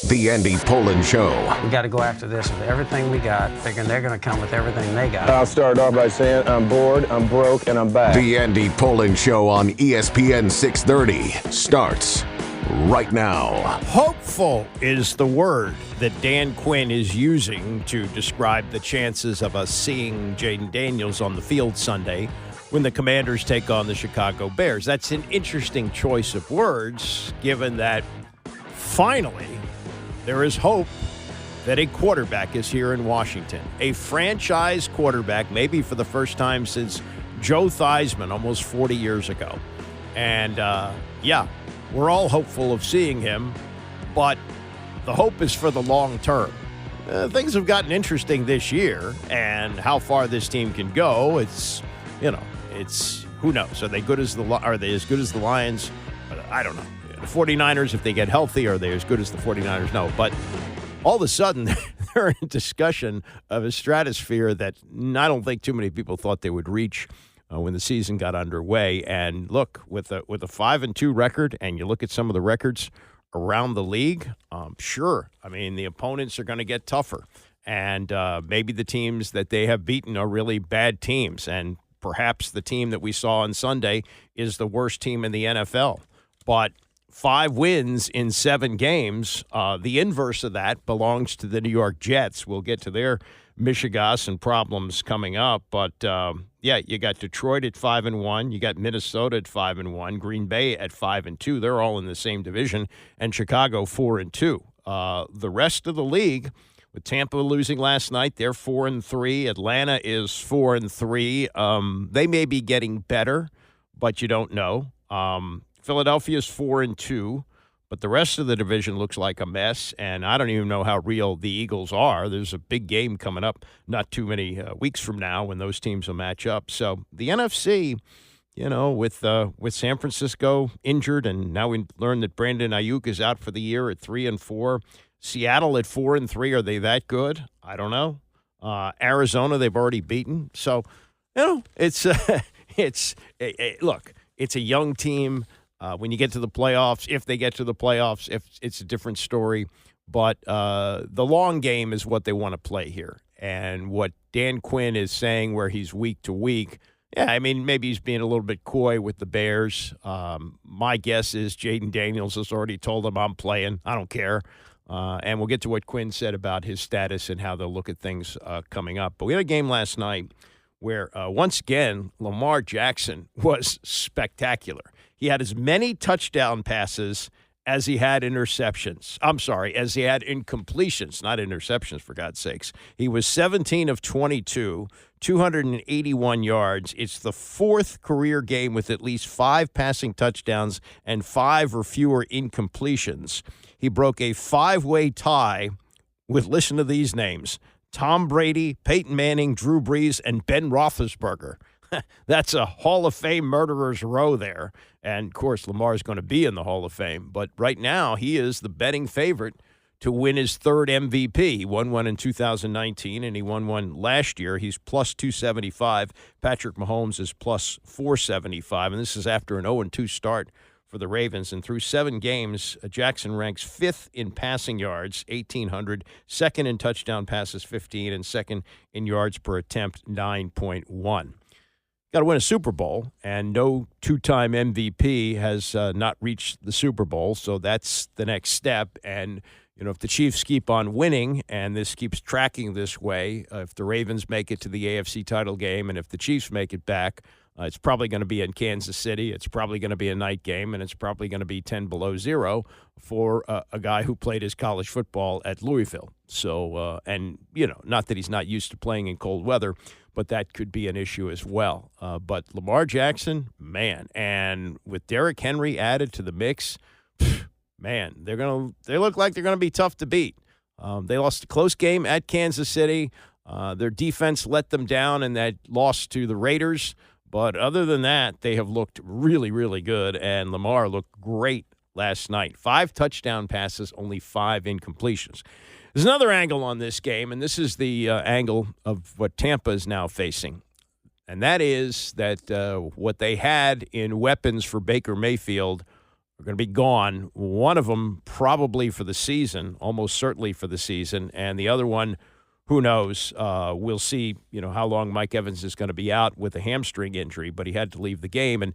The Andy Pollin Show. We got to go after this with everything we got, thinking they're going to come with everything they got. I'll start off by saying I'm bored, I'm broke, and I'm back. The Andy Pollin Show on ESPN 630 starts right now. Hopeful is the word that Dan Quinn is using to describe the chances of us seeing Jayden Daniels on the field Sunday when the Commanders take on the Chicago Bears. That's an interesting choice of words, given that finally there is hope that a quarterback is here in Washington. A franchise quarterback, maybe for the first time since Joe Theismann almost 40 years ago. And, we're all hopeful of seeing him, but the hope is for the long term. Things have gotten interesting this year, and how far this team can go, it's who knows? Are they as good as the Lions? I don't know. The 49ers, if they get healthy, are they as good as the 49ers? No. But all of a sudden, they're in discussion of a stratosphere that I don't think too many people thought they would reach when the season got underway. And look, with a 5-2 record, and you look at some of the records around the league, sure. I mean, the opponents are going to get tougher. And maybe the teams that they have beaten are really bad teams. And perhaps the team that we saw on Sunday is the worst team in the NFL. But 5 wins in 7 games, the inverse of that belongs to the New York Jets. We'll get to their Michigas and problems coming up. But, you got Detroit at 5-1. You got Minnesota at 5-1. Green Bay at 5-2. They're all in the same division. And Chicago 4-2. The rest of the league, with Tampa losing last night, they're 4-3. Atlanta is 4-3. They may be getting better, but you don't know. Philadelphia's 4-2, but the rest of the division looks like a mess, and I don't even know how real the Eagles are. There's a big game coming up not too many weeks from now when those teams will match up. So the NFC, with San Francisco injured, and now we learned that Brandon Ayuk is out for the year at 3-4. Seattle at 4-3. Are they that good? I don't know. Arizona, they've already beaten. So, it's look, it's a young team. When you get to the playoffs, if they get to the playoffs, if it's a different story. But the long game is what they want to play here. And what Dan Quinn is saying where he's week to week, maybe he's being a little bit coy with the Bears. My guess is Jayden Daniels has already told him I'm playing. I don't care. And we'll get to what Quinn said about his status and how they'll look at things coming up. But we had a game last night where, once again, Lamar Jackson was spectacular. He had as many touchdown passes as he had interceptions. As he had incompletions, not interceptions, for God's sakes. He was 17 of 22, 281 yards. It's the 4th career game with at least 5 passing touchdowns and 5 or fewer incompletions. He broke a 5-way tie with, listen to these names, Tom Brady, Peyton Manning, Drew Brees, and Ben Roethlisberger. That's a Hall of Fame murderer's row there. And, of course, Lamar is going to be in the Hall of Fame. But right now, he is the betting favorite to win his 3rd MVP. He won one in 2019, and he won one last year. He's plus 275. Patrick Mahomes is plus 475. And this is after an 0-2 start for the Ravens. And through 7 games, Jackson ranks 5th in passing yards, 1,800, 2nd in touchdown passes, 15, and 2nd in yards per attempt, 9.1. Got to win a Super Bowl, and no 2-time MVP has not reached the Super Bowl, so that's the next step. And, if the Chiefs keep on winning and this keeps tracking this way, if the Ravens make it to the AFC title game and if the Chiefs make it back, it's probably going to be in Kansas City. It's probably going to be a night game, and it's probably going to be 10 below 0 for a guy who played his college football at Louisville. So, not that he's not used to playing in cold weather, but that could be an issue as well. But Lamar Jackson, man, and with Derrick Henry added to the mix, man, they look like they're going to be tough to beat. They lost a close game at Kansas City. Their defense let them down in that loss to the Raiders. But other than that, they have looked really, really good, and Lamar looked great last night. 5 touchdown passes, only 5 incompletions. There's another angle on this game, and this is the angle of what Tampa is now facing, and that is that what they had in weapons for Baker Mayfield are going to be gone. One of them probably for the season, almost certainly for the season, and the other one, who knows? We'll see, how long Mike Evans is going to be out with a hamstring injury, but he had to leave the game. And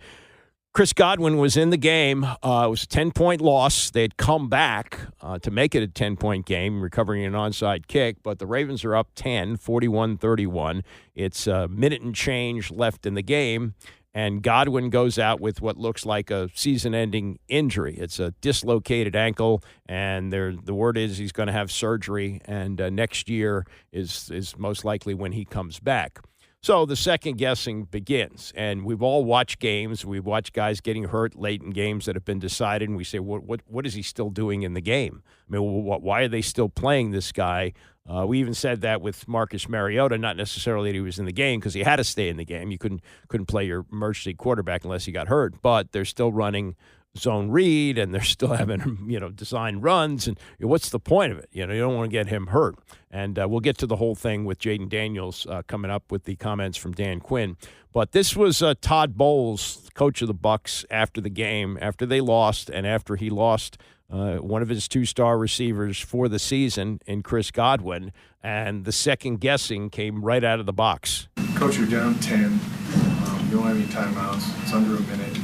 Chris Godwin was in the game. It was a 10-point loss. They had come back to make it a 10-point game, recovering an onside kick, but the Ravens are up 10, 41-31. It's a minute and change left in the game, and Godwin goes out with what looks like a season-ending injury. It's a dislocated ankle, and the word is he's going to have surgery, and next year is most likely when he comes back. So the second guessing begins, and we've all watched games. We've watched guys getting hurt late in games that have been decided, and we say, what is he still doing in the game? I mean, why are they still playing this guy? We even said that with Marcus Mariota, not necessarily that he was in the game because he had to stay in the game. You couldn't play your emergency quarterback unless he got hurt, but they're still running zone read, and they're still having, design runs. And what's the point of it? You don't want to get him hurt. And we'll get to the whole thing with Jayden Daniels coming up with the comments from Dan Quinn. But this was Todd Bowles, coach of the Bucs, after the game, after they lost, and after he lost one of his two-star receivers for the season in Chris Godwin. And the second guessing came right out of the box. Coach, you're down 10. You don't have any timeouts. It's under a minute.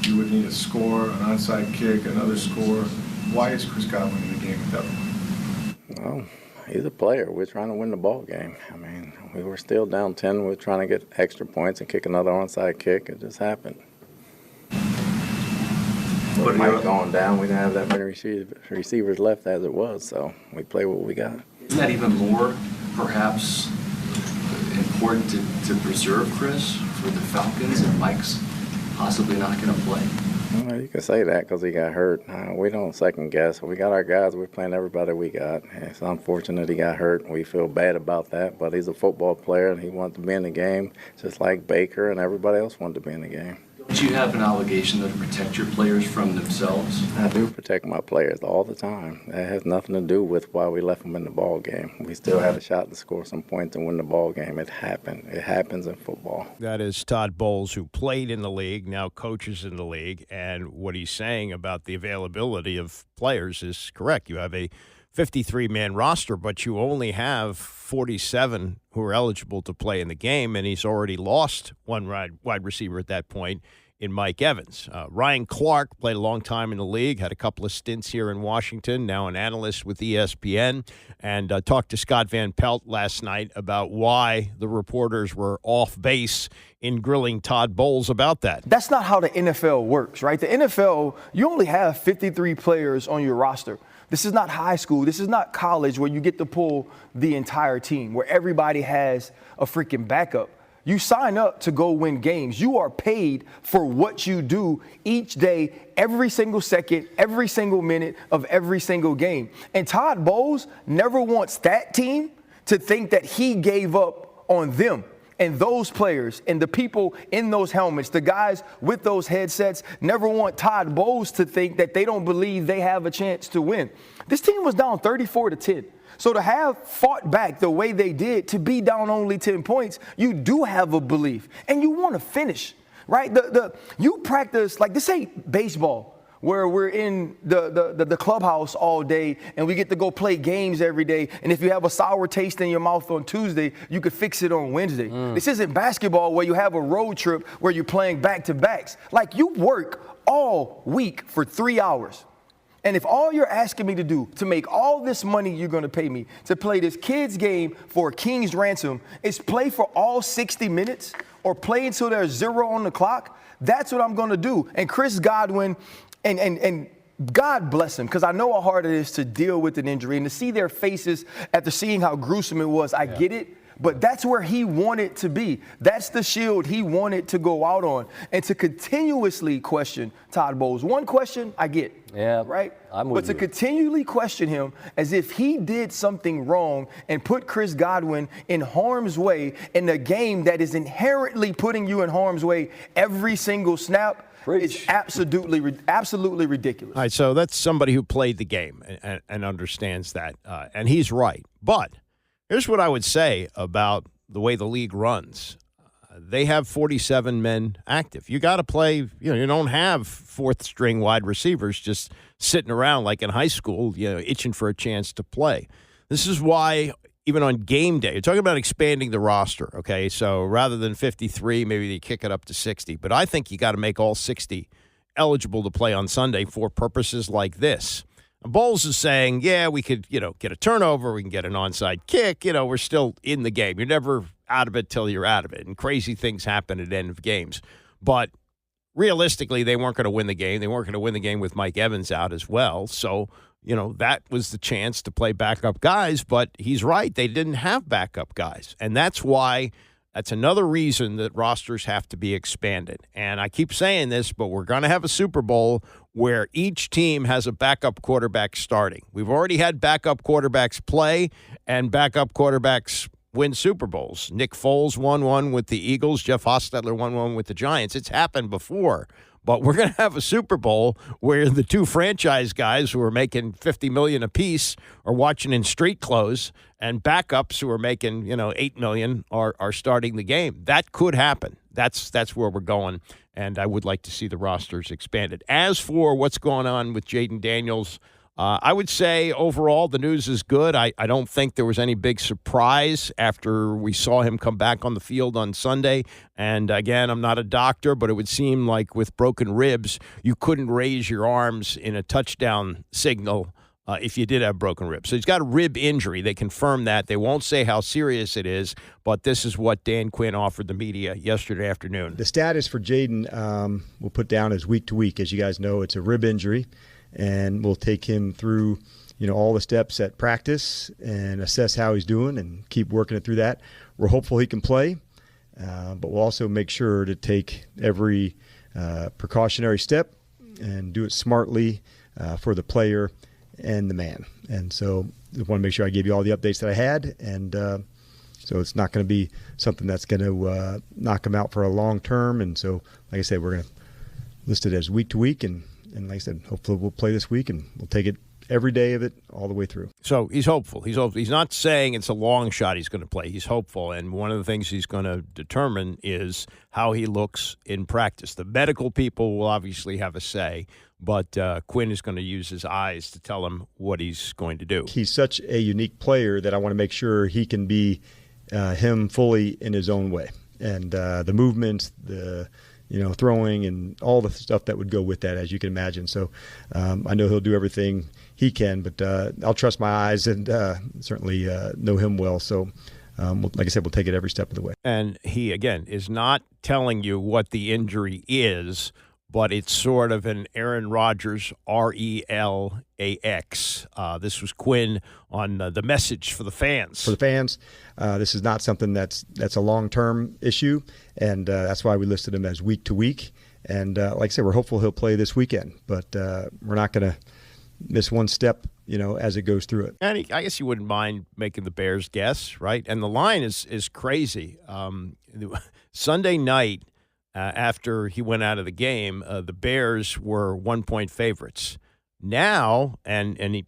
You would need a score, an onside kick, another score. Why is Chris Godwin in the game at that point? Well, he's a player. We're trying to win the ball game. I mean, we were still down 10. We're trying to get extra points and kick another onside kick. It just happened. With Mike going down, we didn't have that many receivers left as it was, so we play what we got. Isn't that even more, perhaps, important to preserve Chris for the Falcons and Mike's possibly not going to play? Well, you can say that because he got hurt. We don't second guess. We got our guys. We're playing everybody we got. It's unfortunate he got hurt. We feel bad about that, but he's a football player and he wanted to be in the game just like Baker and everybody else wanted to be in the game. Don't you have an obligation, though, to protect your players from themselves? I do protect my players all the time. That has nothing to do with why we left them in the ball game. We still had a shot to score some points and win the ball game. It happened. It happens in football. That is Todd Bowles, who played in the league, now coaches in the league, and what he's saying about the availability of players is correct. You have a 53-man roster, but you only have 47 who are eligible to play in the game, and he's already lost one wide receiver at that point in Mike Evans. Ryan Clark played a long time in the league, had a couple of stints here in Washington, now an analyst with ESPN, and talked to Scott Van Pelt last night about why the reporters were off base in grilling Todd Bowles about that. That's not how the NFL works, right? The NFL, you only have 53 players on your roster. This is not high school. This is not college where you get to pull the entire team, where everybody has a freaking backup. You sign up to go win games. You are paid for what you do each day, every single second, every single minute of every single game. And Todd Bowles never wants that team to think that he gave up on them. And those players and the people in those helmets, the guys with those headsets, never want Todd Bowles to think that they don't believe they have a chance to win. This team was down 34-10. So to have fought back the way they did, to be down only 10 points, you do have a belief. And you want to finish, right? You practice, like this ain't baseball, where we're in the clubhouse all day and we get to go play games every day. And if you have a sour taste in your mouth on Tuesday, you could fix it on Wednesday. This isn't basketball where you have a road trip where you're playing back-to-backs. Like, you work all week for 3 hours. And if all you're asking me to do to make all this money you're going to pay me to play this kid's game for a king's ransom is play for all 60 minutes or play until there's 0 on the clock, that's what I'm going to do. And Chris Godwin, and God bless him, because I know how hard it is to deal with an injury and to see their faces after seeing how gruesome it was. I get it. But that's where he wanted to be. That's the shield he wanted to go out on. And to continuously question Todd Bowles. One question, I get. Yeah, right? But to continually question him as if he did something wrong and put Chris Godwin in harm's way in a game that is inherently putting you in harm's way every single snap. It's absolutely ridiculous. All right, so that's somebody who played the game and understands that. And he's right. But here's what I would say about the way the league runs. they have 47 men active. You got to play, you don't have fourth-string wide receivers just sitting around like in high school, itching for a chance to play. This is why even on game day, you're talking about expanding the roster, okay? So rather than 53, maybe they kick it up to 60. But I think you got to make all 60 eligible to play on Sunday for purposes like this. Bowles is saying, yeah, we could, get a turnover, we can get an onside kick, we're still in the game. You're never out of it till you're out of it, and crazy things happen at the end of games. But realistically, they weren't going to win the game. They weren't going to win the game with Mike Evans out as well. So, that was the chance to play backup guys, but he's right. They didn't have backup guys, and that's another reason that rosters have to be expanded. And I keep saying this, but we're going to have a Super Bowl where each team has a backup quarterback starting. We've already had backup quarterbacks play and backup quarterbacks win Super Bowls. Nick Foles won one with the Eagles. Jeff Hostetler won one with the Giants. It's happened before. But we're going to have a Super Bowl where the two franchise guys who are making $50 million apiece are watching in street clothes, and backups who are making $8 million are starting the game. That could happen. That's where we're going, and I would like to see the rosters expanded. As for what's going on with Jayden Daniels, I would say overall the news is good. I don't think there was any big surprise after we saw him come back on the field on Sunday. And again, I'm not a doctor, but it would seem like with broken ribs, you couldn't raise your arms in a touchdown signal if you did have broken ribs. So he's got a rib injury. They confirmed that. They won't say how serious it is, but this is what Dan Quinn offered the media yesterday afternoon. The status for Jayden we'll put down as week to week. As you guys know, it's a rib injury. And we'll take him through, all the steps at practice and assess how he's doing and keep working it through that. We're hopeful he can play, but we'll also make sure to take every precautionary step and do it smartly for the player and the man. And so I want to make sure I gave you all the updates that I had. And so it's not going to be something that's going to knock him out for a long term. And so, like I said, we're going to list it as week to week. And like I said, hopefully we'll play this week, and we'll take it every day of it all the way through. So he's hopeful. He's hopeful. He's not saying it's a long shot he's going to play. He's hopeful, and one of the things he's going to determine is how he looks in practice. The medical people will obviously have a say, but Quinn is going to use his eyes to tell him what he's going to do. He's such a unique player that I want to make sure he can be him fully in his own way. And the movements, the throwing and all the stuff that would go with that, as you can imagine. So I know he'll do everything he can, but I'll trust my eyes and certainly know him well. So like I said, we'll take it every step of the way. And he, again, is not telling you what the injury is, but it's sort of an Aaron Rodgers RELAX. This was Quinn on the message for the fans. For the fans, this is not something that's a long-term issue, and that's why we listed him as week to week. And like I said, we're hopeful he'll play this weekend, but we're not going to miss one step, as it goes through it. And I guess you wouldn't mind making the Bears guess, right? And the line is crazy. Sunday night, after he went out of the game, the Bears were 1-point favorites. Now, and he,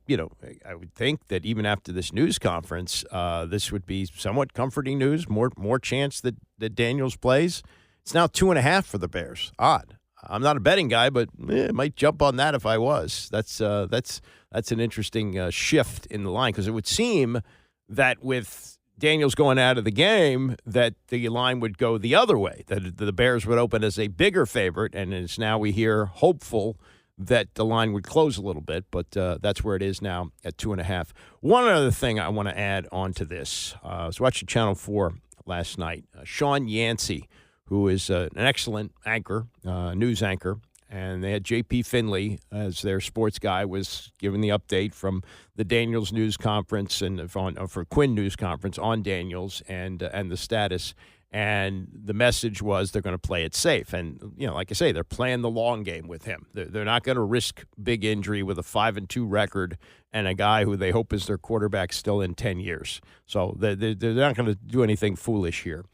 I would think that even after this news conference, this would be somewhat comforting news. More chance that Daniels plays. It's now 2.5 for the Bears. Odd. I'm not a betting guy, but might jump on that if I was. That's an interesting shift in the line, because it would seem that with Daniels going out of the game, that the line would go the other way, that the Bears would open as a bigger favorite, and it's now we hear hopeful that the line would close a little bit, but that's where it is now at 2.5. One other thing I want to add on to this. I was watching Channel 4 last night. Sean Yancey, who is an excellent anchor, news anchor, and they had J.P. Finley as their sports guy, was giving the update from the Daniels news conference and for Quinn news conference on Daniels and the status. And the message was they're going to play it safe. And, like I say, they're playing the long game with him. They're not going to risk big injury with a 5-2 record and a guy who they hope is their quarterback still in 10 years. So they're not going to do anything foolish here.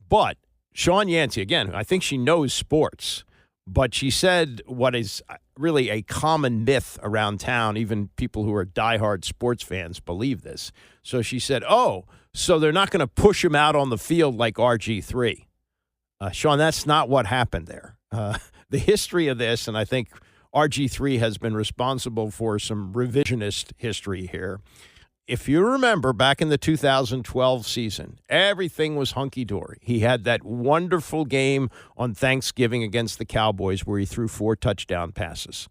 But Sean Yancey, again, I think she knows sports. But she said what is really a common myth around town. Even people who are diehard sports fans believe this. So she said, so they're not going to push him out on the field like RG3. Sean, that's not what happened there. The history of this, and I think RG3 has been responsible for some revisionist history here. If you remember back in the 2012 season, everything was hunky-dory. He had that wonderful game on Thanksgiving against the Cowboys where he threw 4 touchdown passes.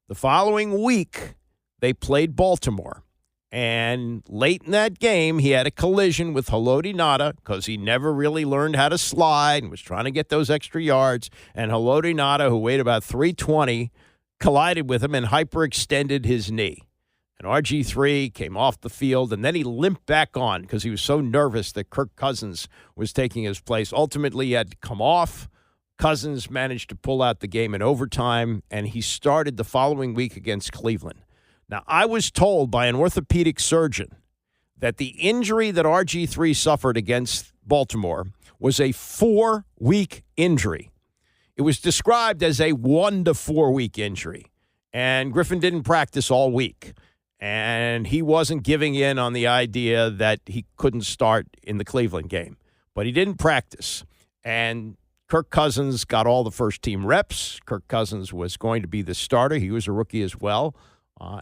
The following week, they played Baltimore. And late in that game, he had a collision with Haloti Ngata because he never really learned how to slide and was trying to get those extra yards. And Haloti Ngata, who weighed about 320, collided with him and hyperextended his knee. And RG3 came off the field, and then he limped back on because he was so nervous that Kirk Cousins was taking his place. Ultimately, he had to come off. Cousins managed to pull out the game in overtime, and he started the following week against Cleveland. Now, I was told by an orthopedic surgeon that the injury that RG3 suffered against Baltimore was a 4-week injury. It was described as a 1 to 4 week injury, and Griffin didn't practice all week. And he wasn't giving in on the idea that he couldn't start in the Cleveland game. But he didn't practice. And Kirk Cousins got all the first-team reps. Kirk Cousins was going to be the starter. He was a rookie as well.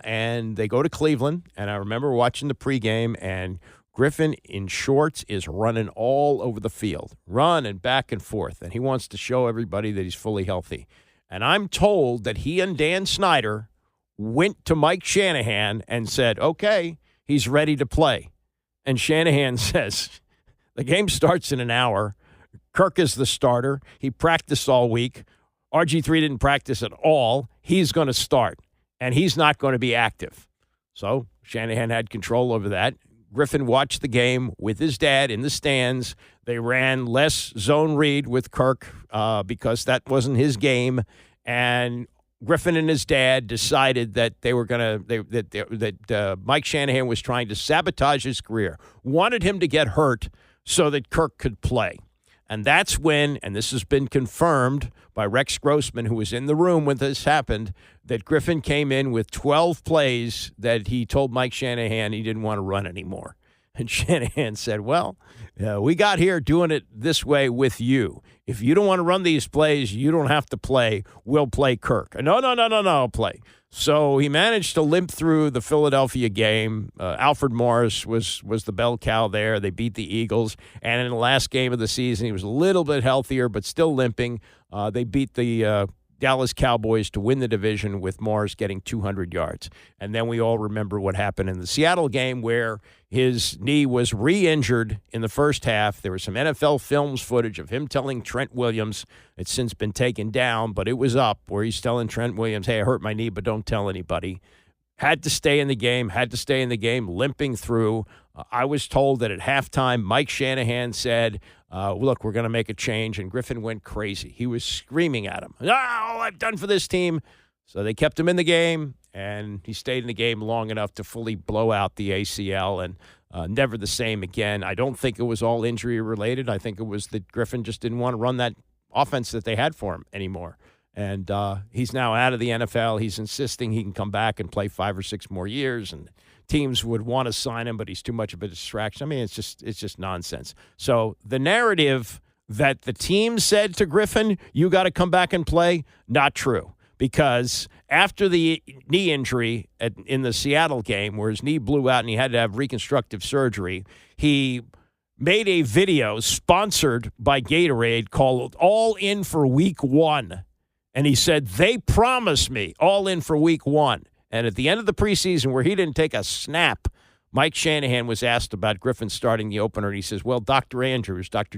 And they go to Cleveland. And I remember watching the pregame, and Griffin in shorts is running all over the field, running back and forth. And he wants to show everybody that he's fully healthy. And I'm told that he and Dan Snyder went to Mike Shanahan and said, okay, he's ready to play. And Shanahan says, the game starts in an hour. Kirk is the starter. He practiced all week. RG3 didn't practice at all. He's going to start, and he's not going to be active. So Shanahan had control over that. Griffin watched the game with his dad in the stands. They ran less zone read with Kirk because that wasn't his game. And Griffin and his dad decided that they were going to Mike Shanahan was trying to sabotage his career, wanted him to get hurt so that Kirk could play. And that's when, and this has been confirmed by Rex Grossman, who was in the room when this happened, that Griffin came in with 12 plays that he told Mike Shanahan he didn't want to run anymore. And Shanahan said, well, we got here doing it this way with you. If you don't want to run these plays, you don't have to play. We'll play Kirk. No, I'll play. So he managed to limp through the Philadelphia game. Alfred Morris was the bell cow there. They beat the Eagles. And in the last game of the season, he was a little bit healthier, but still limping. They beat the Dallas Cowboys to win the division with Morris getting 200 yards. And then we all remember what happened in the Seattle game where his knee was re-injured in the first half. There was some NFL films footage of him telling Trent Williams, it's since been taken down, but it was up, where he's telling Trent Williams, hey, I hurt my knee, but don't tell anybody. Had to stay in the game, limping through. I was told that at halftime, Mike Shanahan said, look, we're going to make a change, and Griffin went crazy. He was screaming at him, all I've done for this team. So they kept him in the game, and he stayed in the game long enough to fully blow out the ACL, and never the same again. I don't think it was all injury-related. I think it was that Griffin just didn't want to run that offense that they had for him anymore. And he's now out of the NFL. He's insisting he can come back and play 5 or 6 more years, and teams would want to sign him, but he's too much of a distraction. I mean, it's just nonsense. So the narrative that the team said to Griffin, you got to come back and play, not true. Because after the knee injury in the Seattle game, where his knee blew out and he had to have reconstructive surgery, he made a video sponsored by Gatorade called All In for Week 1. And he said, they promised me all in for week 1. And at the end of the preseason, where he didn't take a snap, Mike Shanahan was asked about Griffin starting the opener. And he says, well, Dr.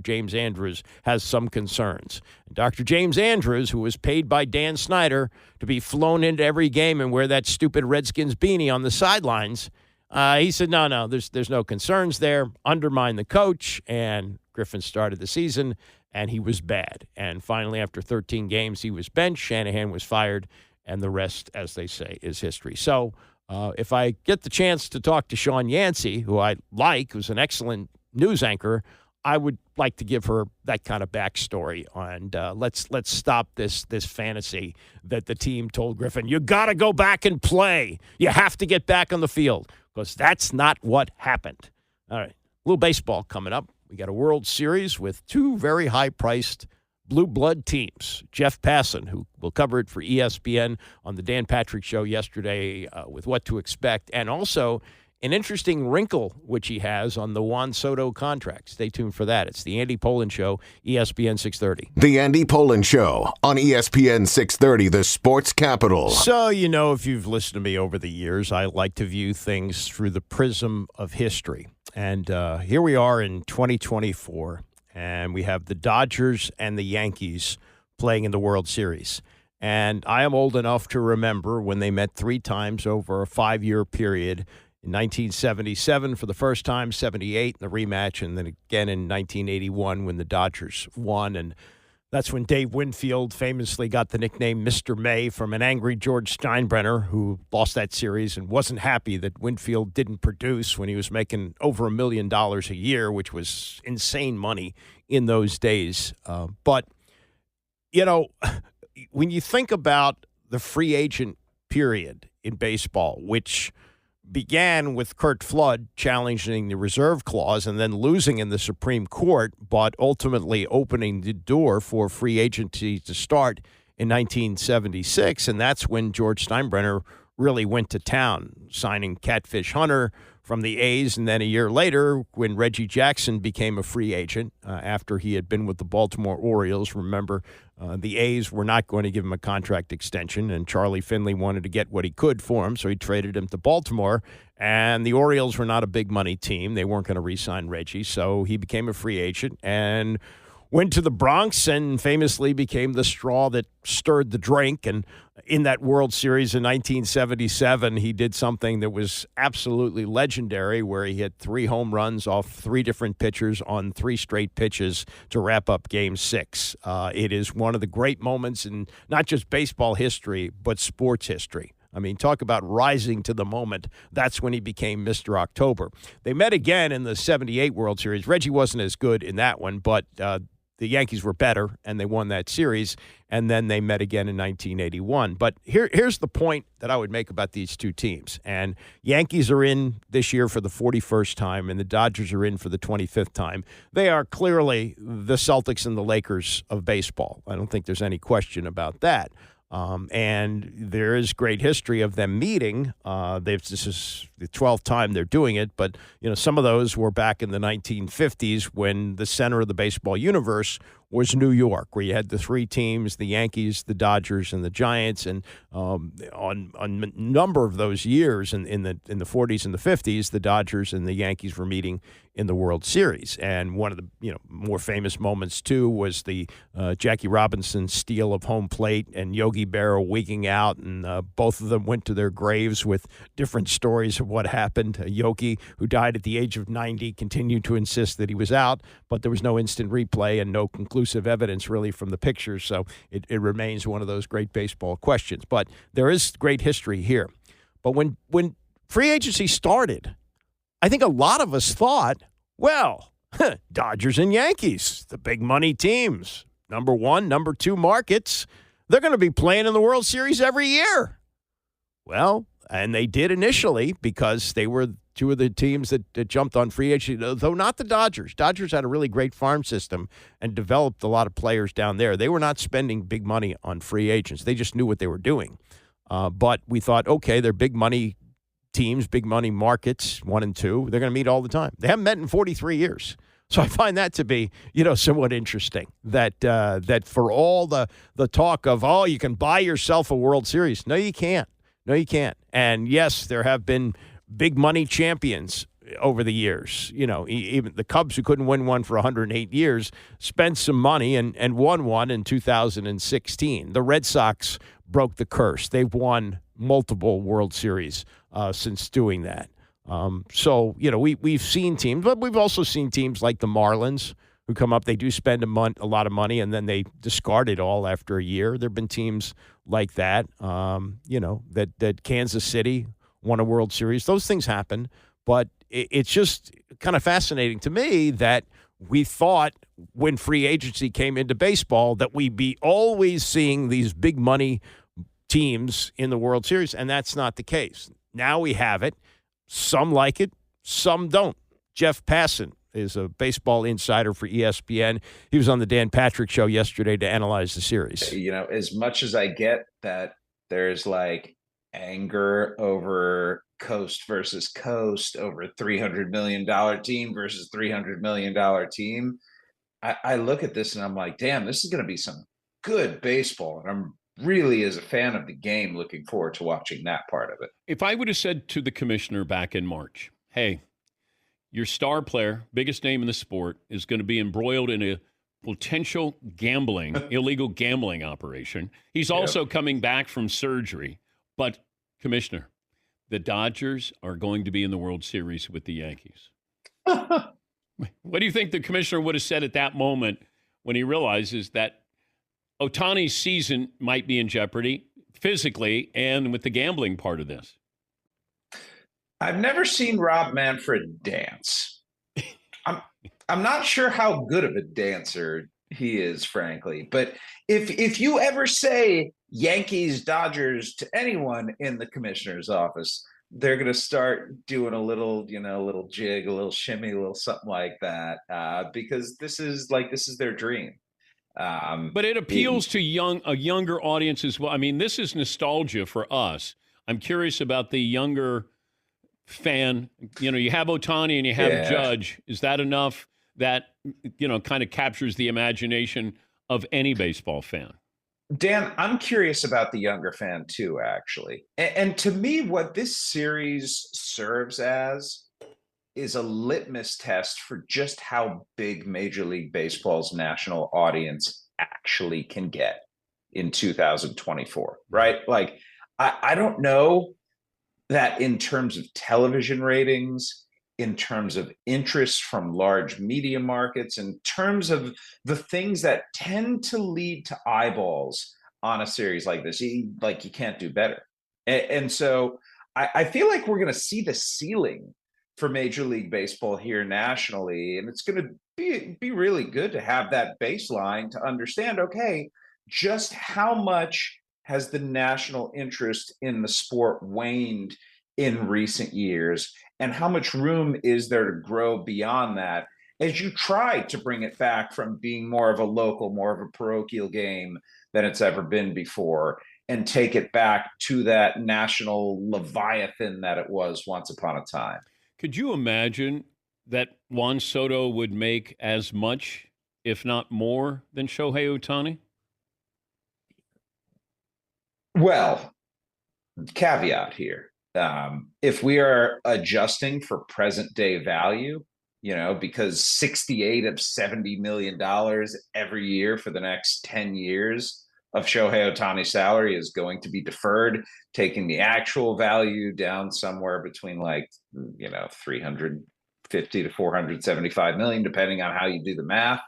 James Andrews, has some concerns. And Dr. James Andrews, who was paid by Dan Snyder to be flown into every game and wear that stupid Redskins beanie on the sidelines, he said, no, there's no concerns there. Undermine the coach. And Griffin started the season, and he was bad. And finally, after 13 games, he was benched. Shanahan was fired, and the rest, as they say, is history. So if I get the chance to talk to Sean Yancey, who I like, who's an excellent news anchor, I would like to give her that kind of backstory. And let's stop this fantasy that the team told Griffin, you got to go back and play. You have to get back on the field, because that's not what happened. All right, a little baseball coming up. We got a World Series with 2 very high-priced blue blood teams. Jeff Passan, who will cover it for ESPN on the Dan Patrick Show yesterday with what to expect, and also an interesting wrinkle which he has on the Juan Soto contract. Stay tuned for that. It's the Andy Pollin Show, ESPN 630. The Andy Pollin Show on ESPN 630, the sports capital. So, if you've listened to me over the years, I like to view things through the prism of history. And here we are in 2024, and we have the Dodgers and the Yankees playing in the World Series. And I am old enough to remember when they met 3 times over a 5-year period. In 1977 for the first time, 78 in the rematch, and then again in 1981 when the Dodgers won. And that's when Dave Winfield famously got the nickname Mr. May from an angry George Steinbrenner, who lost that series and wasn't happy that Winfield didn't produce when he was making over $1 million a year, which was insane money in those days. But when you think about the free agent period in baseball, which began with Curt Flood challenging the reserve clause and then losing in the Supreme Court, but ultimately opening the door for free agency to start in 1976. And that's when George Steinbrenner really went to town, signing Catfish Hunter from the A's. And then a year later, when Reggie Jackson became a free agent after he had been with the Baltimore Orioles, remember, the A's were not going to give him a contract extension, and Charlie Finley wanted to get what he could for him, so he traded him to Baltimore. And the Orioles were not a big money team. They weren't going to re-sign Reggie, so he became a free agent and went to the Bronx and famously became the straw that stirred the drink. And in that World Series in 1977, he did something that was absolutely legendary, where he hit 3 home runs off 3 different pitchers on 3 straight pitches to wrap up Game 6. It is one of the great moments in not just baseball history, but sports history. I mean, talk about rising to the moment. That's when he became Mr. October. They met again in the 78 World Series. Reggie wasn't as good in that one, but the Yankees were better, and they won that series, and then they met again in 1981. But here's the point that I would make about these two teams. And Yankees are in this year for the 41st time, and the Dodgers are in for the 25th time. They are clearly the Celtics and the Lakers of baseball. I don't think there's any question about that. And there is great history of them meeting. This is the 12th time they're doing it, but some of those were back in the 1950s when the center of the baseball universe was New York, where you had the 3 teams, the Yankees, the Dodgers, and the Giants. And on a number of those years in the 40s and the 50s, the Dodgers and the Yankees were meeting in the World Series. And one of the more famous moments, too, was the Jackie Robinson steal of home plate and Yogi Berra wigging out. And both of them went to their graves with different stories of what happened. Yogi, who died at the age of 90, continued to insist that he was out, but there was no instant replay and no conclusive evidence really from the pictures. So it remains one of those great baseball questions. But there is great history here. But when free agency started, I think a lot of us thought, well, Dodgers and Yankees, the big money teams, number 1, number 2 markets, they're going to be playing in the World Series every year. Well, and they did initially because they were 2 of the teams that jumped on free agency, though not the Dodgers. Dodgers had a really great farm system and developed a lot of players down there. They were not spending big money on free agents. They just knew what they were doing. But we thought, okay, they're big money teams, big money markets, 1 and 2. They're going to meet all the time. They haven't met in 43 years. So I find that to be, somewhat interesting that for all the talk of, you can buy yourself a World Series. No, you can't. No, you can't. And yes, there have been big money champions over the years. Even the Cubs, who couldn't win one for 108 years, spent some money and won one in 2016. The Red Sox broke the curse. They've won multiple World Series since doing that. So, we've seen teams, but we've also seen teams like the Marlins who come up. They do spend a lot of money, and then they discard it all after a year. There have been teams like that, that Kansas City won a World Series. Those things happen, but it's just kind of fascinating to me that we thought when free agency came into baseball that we'd be always seeing these big money teams in the World Series, and that's not the case. Now we have it. Some like it, some don't. Jeff Passan is a baseball insider for ESPN. He was on the Dan Patrick Show yesterday to analyze the series. You know, as much as I get that there's like anger over coast versus coast, over $300 million team versus $300 million team, I look at this and I'm like, damn, this is going to be some good baseball. And I'm really, as a fan of the game, looking forward to watching that part of it. If I would have said to the commissioner back in March, hey, your star player, biggest name in the sport, is going to be embroiled in a potential gambling, illegal gambling operation. He's also coming back from surgery. But, Commissioner, the Dodgers are going to be in the World Series with the Yankees. What do you think the commissioner would have said at that moment when he realizes that Ohtani's season might be in jeopardy physically and with the gambling part of this? I've never seen Rob Manfred dance. I'm not sure how good of a dancer he is, frankly. But if you ever say Yankees-Dodgers to anyone in the commissioner's office, they're going to start doing a little, a little jig, a little shimmy, a little something like that, because this is their dream. But it appeals to a younger audience as well. I mean, this is nostalgia for us. I'm curious about the younger fan. You have Ohtani and you have Judge. Is that enough that, kind of captures the imagination of any baseball fan? Dan, I'm curious about the younger fan too, actually. And to me, what this series serves as is a litmus test for just how big Major League Baseball's national audience actually can get in 2024, right? Like, I don't know that in terms of television ratings, in terms of interest from large media markets, in terms of the things that tend to lead to eyeballs on a series like this, you can't do better. And so I feel like we're going to see the ceiling for Major League Baseball here nationally, and it's going to be really good to have that baseline to understand, okay, just how much has the national interest in the sport waned in recent years, and how much room is there to grow beyond that as you try to bring it back from being more of a local, more of a parochial game than it's ever been before, and take it back to that national leviathan that it was once upon a time. Could you imagine that Juan Soto would make as much, if not more, than Shohei Ohtani? Well, caveat here. If we are adjusting for present day value, because 68 of $70 million every year for the next 10 years of Shohei Ohtani's salary is going to be deferred, taking the actual value down somewhere between 350 to 475 million, depending on how you do the math.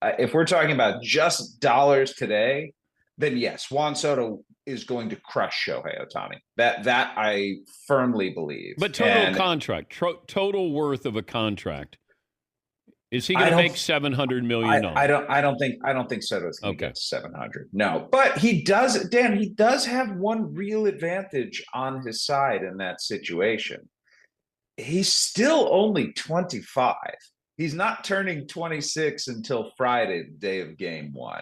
If we're talking about just dollars today, then yes, Juan Soto is going to crush Shohei Ohtani. That I firmly believe. But total worth of a contract. Is he going to make $700 million? I don't think Soto's going to get 700. No, but he does, Dan. He does have one real advantage on his side in that situation. He's still only 25. He's not turning 26 until Friday, the day of Game 1.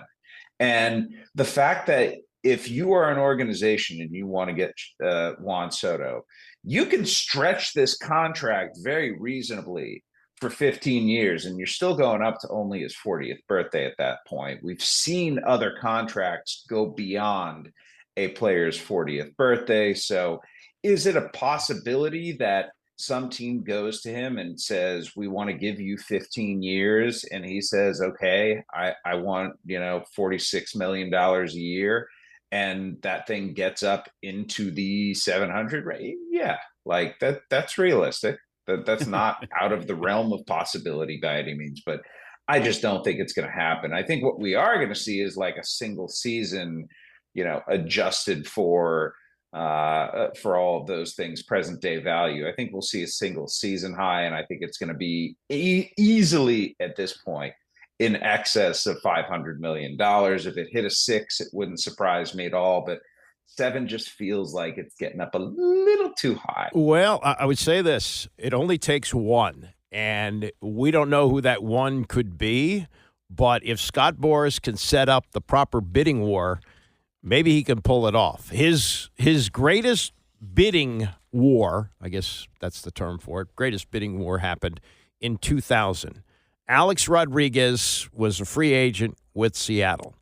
And the fact that if you are an organization and you want to get Juan Soto, you can stretch this contract very reasonably for 15 years, and you're still going up to only his 40th birthday at that point. We've seen other contracts go beyond a player's 40th birthday. So is it a possibility that some team goes to him and says, we want to give you 15 years, and he says, okay, I want, $46 million a year, and that thing gets up into the 700 rate? Yeah, that's realistic. That's not out of the realm of possibility by any means, but I just don't think it's going to happen. I think what we are going to see is like a single season, adjusted for all of those things, present day value. I think we'll see a single season high, and I think it's going to be easily at this point in excess of $500 million. If it hit a 6, it wouldn't surprise me at all, but 7 just feels like it's getting up a little too high. Well, I would say this. It only takes one. And we don't know who that one could be. But if Scott Boras can set up the proper bidding war, maybe he can pull it off. His greatest bidding war, I guess that's the term for it, greatest bidding war happened in 2000. Alex Rodriguez was a free agent with Seattle,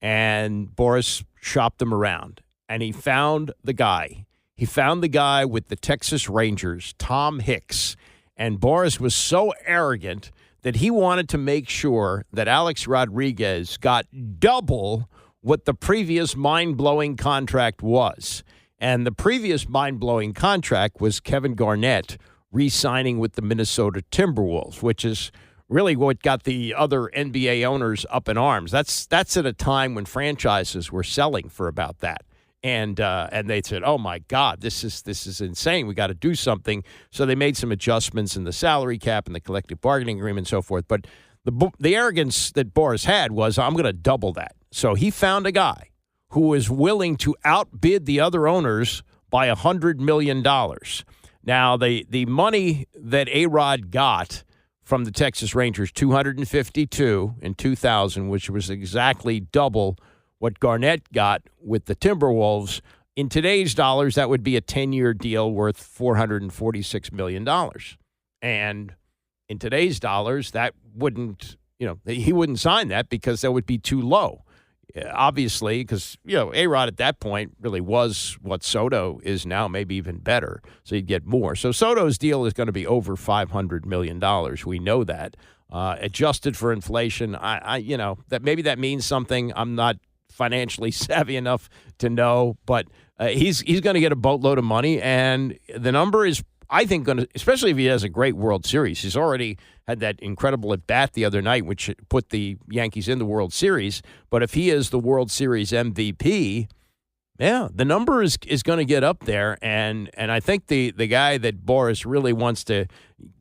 and Boras shopped him around, and he found the guy. He found the guy with the Texas Rangers, Tom Hicks, and Boras was so arrogant that he wanted to make sure that Alex Rodriguez got double what the previous mind-blowing contract was. And the previous mind-blowing contract was Kevin Garnett re-signing with the Minnesota Timberwolves, which is really what got the other NBA owners up in arms. That's at a time when franchises were selling for about that. And they said, "Oh my God, this is insane. We got to do something." So they made some adjustments in the salary cap and the collective bargaining agreement and so forth. But the arrogance that Boras had was, "I'm going to double that." So he found a guy who was willing to outbid the other owners by $100 million. Now the money that A-Rod got from the Texas Rangers, $252 in 2000, which was exactly double what Garnett got with the Timberwolves. In today's dollars, that would be a 10-year deal worth $446 million. And in today's dollars, that wouldn't, he wouldn't sign that because that would be too low. Obviously, because, A-Rod at that point really was what Soto is now, maybe even better. So you'd get more. So Soto's deal is going to be over $500 million. We know that. Adjusted for inflation, that maybe that means something. I'm not financially savvy enough to know, but he's going to get a boatload of money, and the number is, I think, going to, especially if he has a great World Series. He's already had that incredible at-bat the other night, which put the Yankees in the World Series, but if he is the World Series MVP, yeah, the number is going to get up there, and I think the guy that Boras really wants to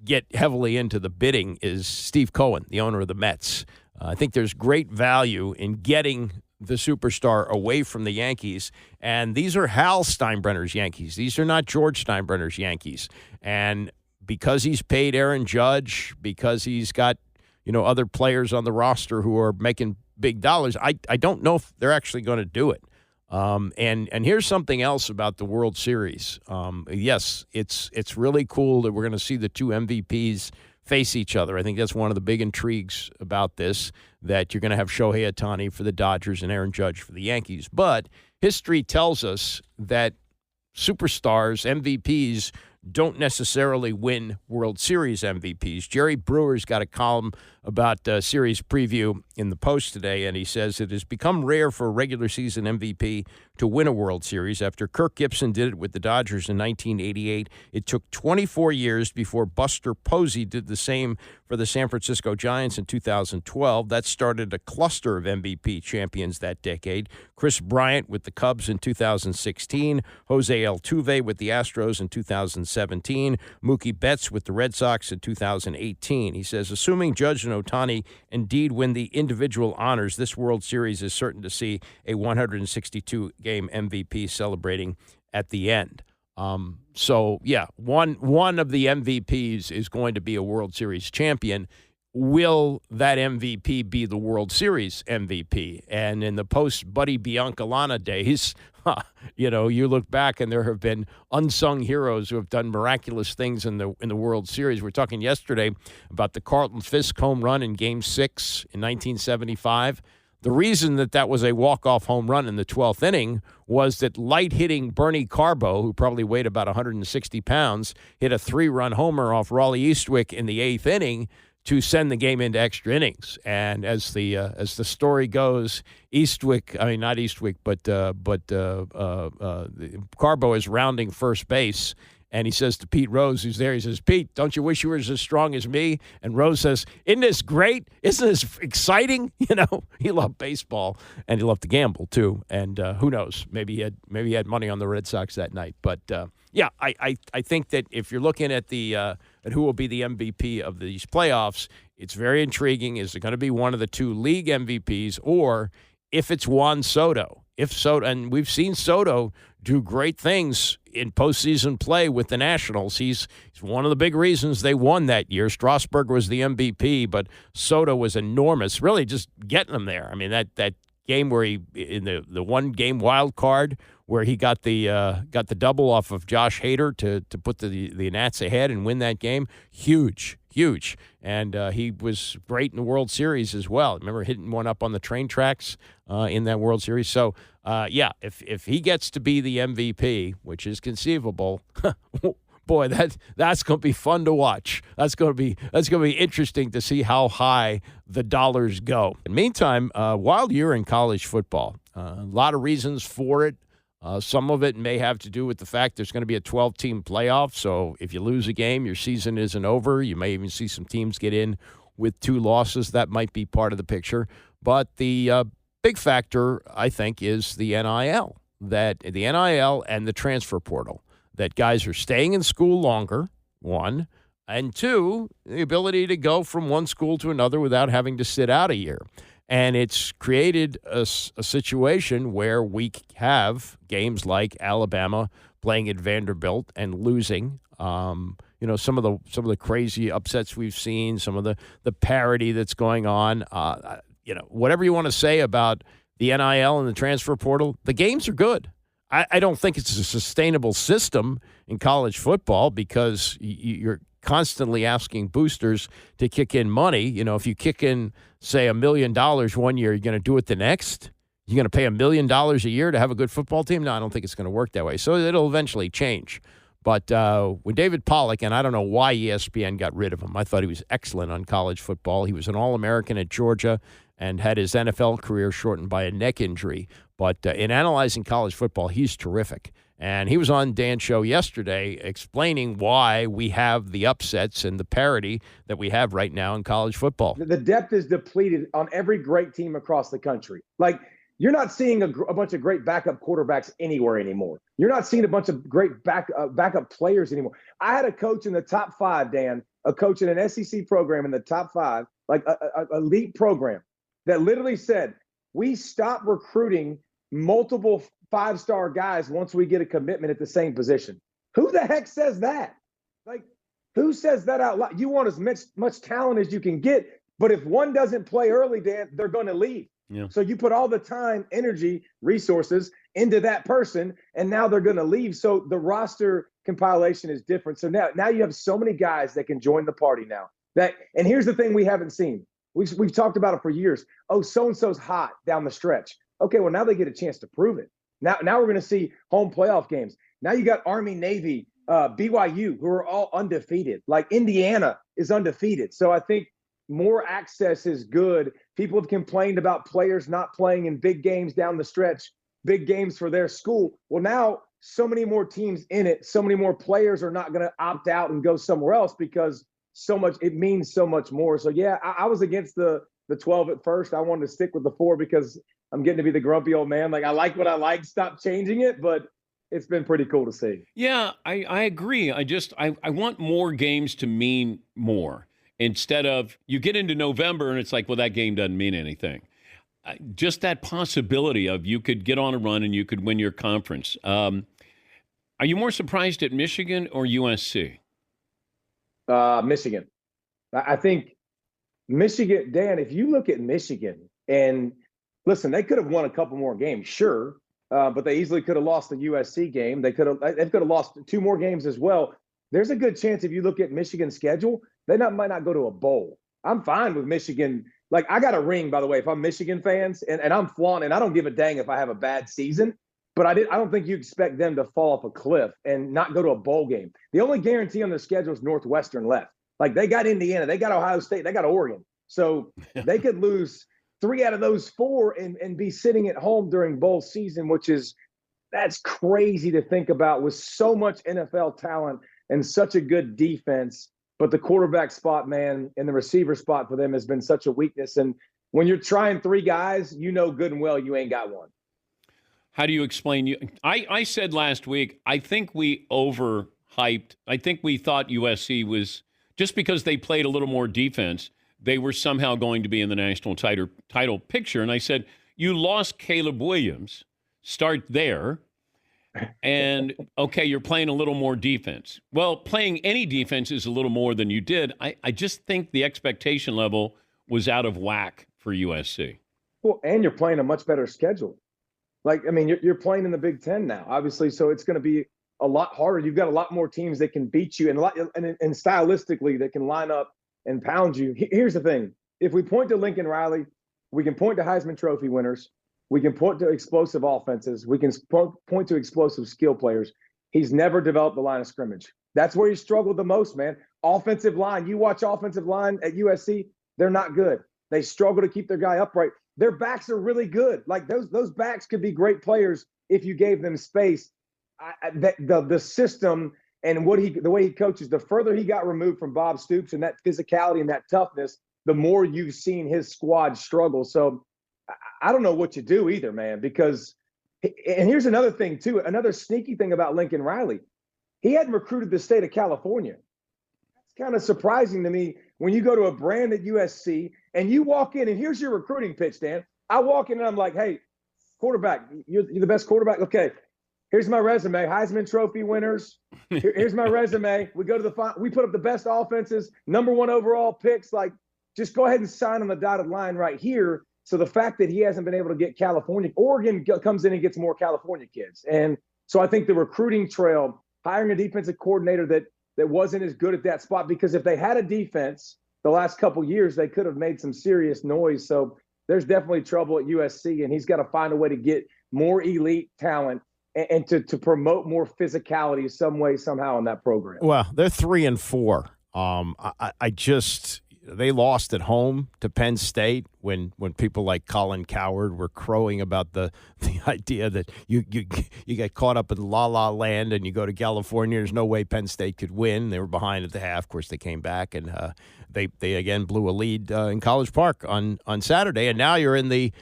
get heavily into the bidding is Steve Cohen, the owner of the Mets. I think there's great value in getting the superstar away from the Yankees. And these are Hal Steinbrenner's Yankees. These are not George Steinbrenner's Yankees. And because he's paid Aaron Judge, because he's got, other players on the roster who are making big dollars, I don't know if they're actually going to do it. And here's something else about the World Series. Yes, it's really cool that we're going to see the two MVPs face each other. I think that's one of the big intrigues about this, that you're going to have Shohei Ohtani for the Dodgers and Aaron Judge for the Yankees. But history tells us that superstars, MVPs, don't necessarily win World Series MVPs. Jerry Brewer's got a column about series preview in the Post today, and he says it has become rare for a regular season MVP to win a World Series. After Kirk Gibson did it with the Dodgers in 1988, it took 24 years before Buster Posey did the same for the San Francisco Giants in 2012. That started a cluster of MVP champions that decade. Chris Bryant with the Cubs in 2016, Jose Altuve with the Astros in 2017, Mookie Betts with the Red Sox in 2018. He says, assuming Judge and Ohtani indeed win the individual honors, this World Series is certain to see a 162-game MVP celebrating at the end. So, yeah, one of the MVPs is going to be a World Series champion. Will that MVP be the World Series MVP? And in the post-Buddy Biancalana days, you look back and there have been unsung heroes who have done miraculous things in the World Series. We were talking yesterday about the Carlton Fisk home run in Game 6 in 1975. The reason that was a walk-off home run in the 12th inning was that light-hitting Bernie Carbo, who probably weighed about 160 pounds, hit a 3-run homer off Raleigh Eastwick in the 8th inning to send the game into extra innings. And as the story goes, Carbo is rounding first base, and he says to Pete Rose, who's there, he says, "Pete, don't you wish you were as strong as me?" And Rose says, "Isn't this great? Isn't this exciting?" He loved baseball, and he loved to gamble too. And who knows? Maybe he had money on the Red Sox that night. But I think that if you're looking at at who will be the MVP of these playoffs, it's very intriguing. Is it going to be one of the two league MVPs, or if it's Juan Soto? If Soto, and we've seen Soto do great things in postseason play with the Nationals. He's one of the big reasons they won that year. Strasburg was the MVP, but Soto was enormous, really just getting them there. I mean, that game where he, in the one game wild card, where he got the double off of Josh Hader to put the Nats ahead and win that game, huge. And he was great in the World Series as well. Remember hitting one up on the train tracks in that World Series. So, if he gets to be the MVP, which is conceivable, boy, that's going to be fun to watch. That's going to be interesting to see how high the dollars go. In the meantime, wild year in college football. A lot of reasons for it. Some of it may have to do with the fact there's going to be a 12-team playoff, so if you lose a game, your season isn't over. You may even see some teams get in with 2 losses. That might be part of the picture. But the big factor, I think, is the NIL. That the NIL and the transfer portal. That guys are staying in school longer, 1, and 2, the ability to go from one school to another without having to sit out a year. And it's created a situation where we have games like Alabama playing at Vanderbilt and losing. Some of the crazy upsets we've seen, some of the parity that's going on. Whatever you want to say about the NIL and the transfer portal, the games are good. I don't think it's a sustainable system in college football because you're constantly asking boosters to kick in money. If you kick in, say, $1 million one year, you're going to do it the next? You're going to pay $1 million a year to have a good football team? No, I don't think it's going to work that way. So it'll eventually change. But when David Pollack, and I don't know why ESPN got rid of him. I thought he was excellent on college football. He was an All-American at Georgia and had his NFL career shortened by a neck injury. But in analyzing college football, he's terrific. And he was on Dan's show yesterday explaining why we have the upsets and the parity that we have right now in college football. The depth is depleted on every great team across the country. Like, you're not seeing a bunch of great backup quarterbacks anywhere anymore. You're not seeing a bunch of great backup players anymore. I had a coach in the top 5, Dan, a coach in an SEC program in the top 5, like a elite program, that literally said, we stop recruiting multiple 5-star guys once we get a commitment at the same position. Who the heck says that? Like, who says that out loud? You want as much talent as you can get, but if one doesn't play early, Dan, they're going to leave. Yeah. So you put all the time, energy, resources into that person, and now they're going to leave. So the roster compilation is different. So now you have so many guys that can join the party now. And here's the thing we haven't seen. We've talked about it for years. Oh, so-and-so's hot down the stretch. Okay, well, now they get a chance to prove it. Now we're going to see home playoff games. Now you got Army, Navy, BYU, who are all undefeated. Like, Indiana is undefeated. So I think more access is good. People have complained about players not playing in big games down the stretch, big games for their school. Well, now so many more teams in it, so many more players are not going to opt out and go somewhere else because it means so much more. So, yeah, I was against the 12 at first. I wanted to stick with the 4 because I'm getting to be the grumpy old man. Like, I like what I like. Stop changing it, but it's been pretty cool to see. Yeah, I agree. I want more games to mean more instead of you get into November and it's like, well, that game doesn't mean anything. Just that possibility of you could get on a run and you could win your conference. Are you more surprised at Michigan or USC? Michigan. I think Michigan, Dan, if you look at Michigan and listen, they could have won a couple more games, sure, but they easily could have lost the USC game. They could have lost 2 more games as well. There's a good chance if you look at Michigan's schedule, they might not go to a bowl. I'm fine with Michigan. Like, I got a ring, by the way, if I'm Michigan fans, and I'm flaunting. I don't give a dang if I have a bad season, but I don't think you expect them to fall off a cliff and not go to a bowl game. The only guarantee on their schedule is Northwestern left. Like, they got Indiana, they got Ohio State, they got Oregon. So they could lose 3 out of those 4 and be sitting at home during bowl season, that's crazy to think about with so much NFL talent and such a good defense. But the quarterback spot, man, and the receiver spot for them has been such a weakness. And when you're trying 3 guys, you know good and well you ain't got one. How do you explain I said last week, I think we overhyped. I think we thought USC was, just because they played a little more defense, they were somehow going to be in the national title picture. And I said, you lost Caleb Williams. Start there. And, okay, you're playing a little more defense. Well, playing any defense is a little more than you did. I just think the expectation level was out of whack for USC. Well, and you're playing a much better schedule. Like, I mean, you're playing in the Big Ten now, obviously, so it's going to be a lot harder. You've got a lot more teams that can beat you and stylistically that can line up and pound you. Here's the thing. If we point to Lincoln Riley, we can point to Heisman Trophy winners. We can point to explosive offenses. We can point to explosive skill players. He's never developed the line of scrimmage. That's where he struggled the most, man. Offensive line. You watch offensive line at USC, they're not good. They struggle to keep their guy upright. Their backs are really good. Like those backs could be great players if you gave them space. The system and the way he coaches, the further he got removed from Bob Stoops and that physicality and that toughness, the more you've seen his squad struggle. So I don't know what you do either, man, because – and here's another thing, too, another sneaky thing about Lincoln Riley. He hadn't recruited the state of California. That's kind of surprising to me when you go to a brand at USC and you walk in, and here's your recruiting pitch, Dan. I walk in and I'm like, hey, quarterback, you're the best quarterback? Okay, here's my resume, Heisman Trophy winners. Here's my resume. We go to we put up the best offenses, #1 overall picks. Like, just go ahead and sign on the dotted line right here. So the fact that he hasn't been able to get California, Oregon comes in and gets more California kids. And so I think the recruiting trail, hiring a defensive coordinator that wasn't as good at that spot, because if they had a defense the last couple years, they could have made some serious noise. So there's definitely trouble at USC, and he's got to find a way to get more elite talent and to promote more physicality some way, somehow in that program. Well, they're 3-4. They lost at home to Penn State when people like Colin Cowherd were crowing about the idea that you get caught up in la-la land and you go to California. There's no way Penn State could win. They were behind at the half. Of course, they came back, and they again blew a lead in College Park on Saturday. And now you're in the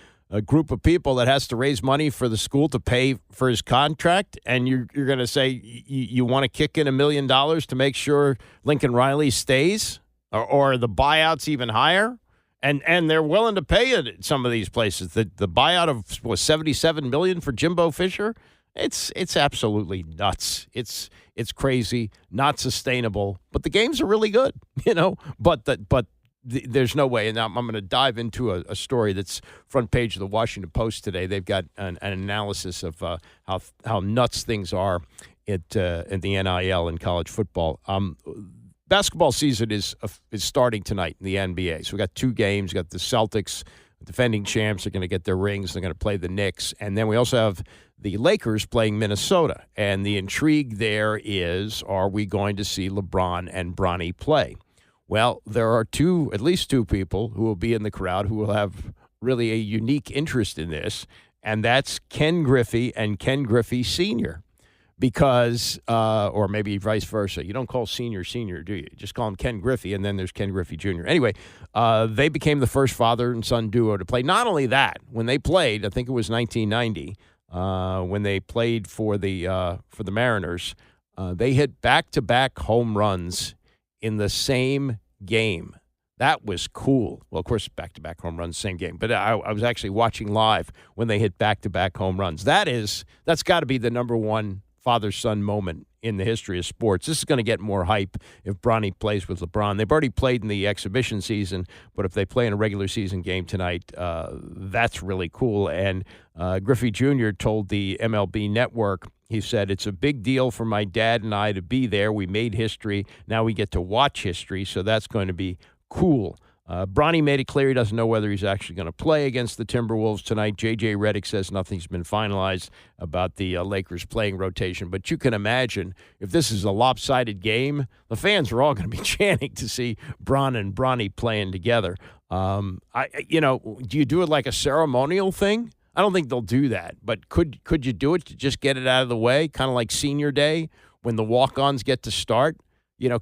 group of people that has to raise money for the school to pay for his contract, and you're going to say you want to kick in $1 million to make sure Lincoln Riley stays? Or the buyouts even higher, and they're willing to pay it at some of these places. The buyout of $77 million for Jimbo Fisher, it's absolutely nuts. It's crazy, not sustainable. But the games are really good, But there's no way. And now I'm going to dive into a story that's front page of the Washington Post today. They've got an analysis of how nuts things are in the NIL in college football. Basketball season is starting tonight in the NBA. So we got 2 games. We got the Celtics, defending champs, are going to get their rings. They're going to play the Knicks. And then we also have the Lakers playing Minnesota. And the intrigue there is, are we going to see LeBron and Bronny play? Well, there are at least two people who will be in the crowd who will have really a unique interest in this, and that's Ken Griffey and Ken Griffey Sr., because, or maybe vice versa. You don't call senior, do you? Just call him Ken Griffey, and then there's Ken Griffey Jr. Anyway, they became the first father and son duo to play. Not only that, when they played, I think it was 1990, when they played for the Mariners, they hit back-to-back home runs in the same game. That was cool. Well, of course, back-to-back home runs, same game. But I was actually watching live when they hit back-to-back home runs. That's got to be the number one father-son moment in the history of sports. This is going to get more hype if Bronny plays with LeBron. They've already played in the exhibition season, but if they play in a regular season game tonight, that's really cool. And Griffey Jr. told the MLB Network, he said, "It's a big deal for my dad and I to be there. We made history. Now we get to watch history, so that's going to be cool." Bronny made it clear he doesn't know whether he's actually going to play against the Timberwolves tonight. J.J. Redick says nothing's been finalized about the Lakers playing rotation. But you can imagine if this is a lopsided game, the fans are all going to be chanting to see Bron and Bronny playing together. Do you do it like a ceremonial thing? I don't think they'll do that. But could you do it to just get it out of the way, kind of like senior day when the walk-ons get to start?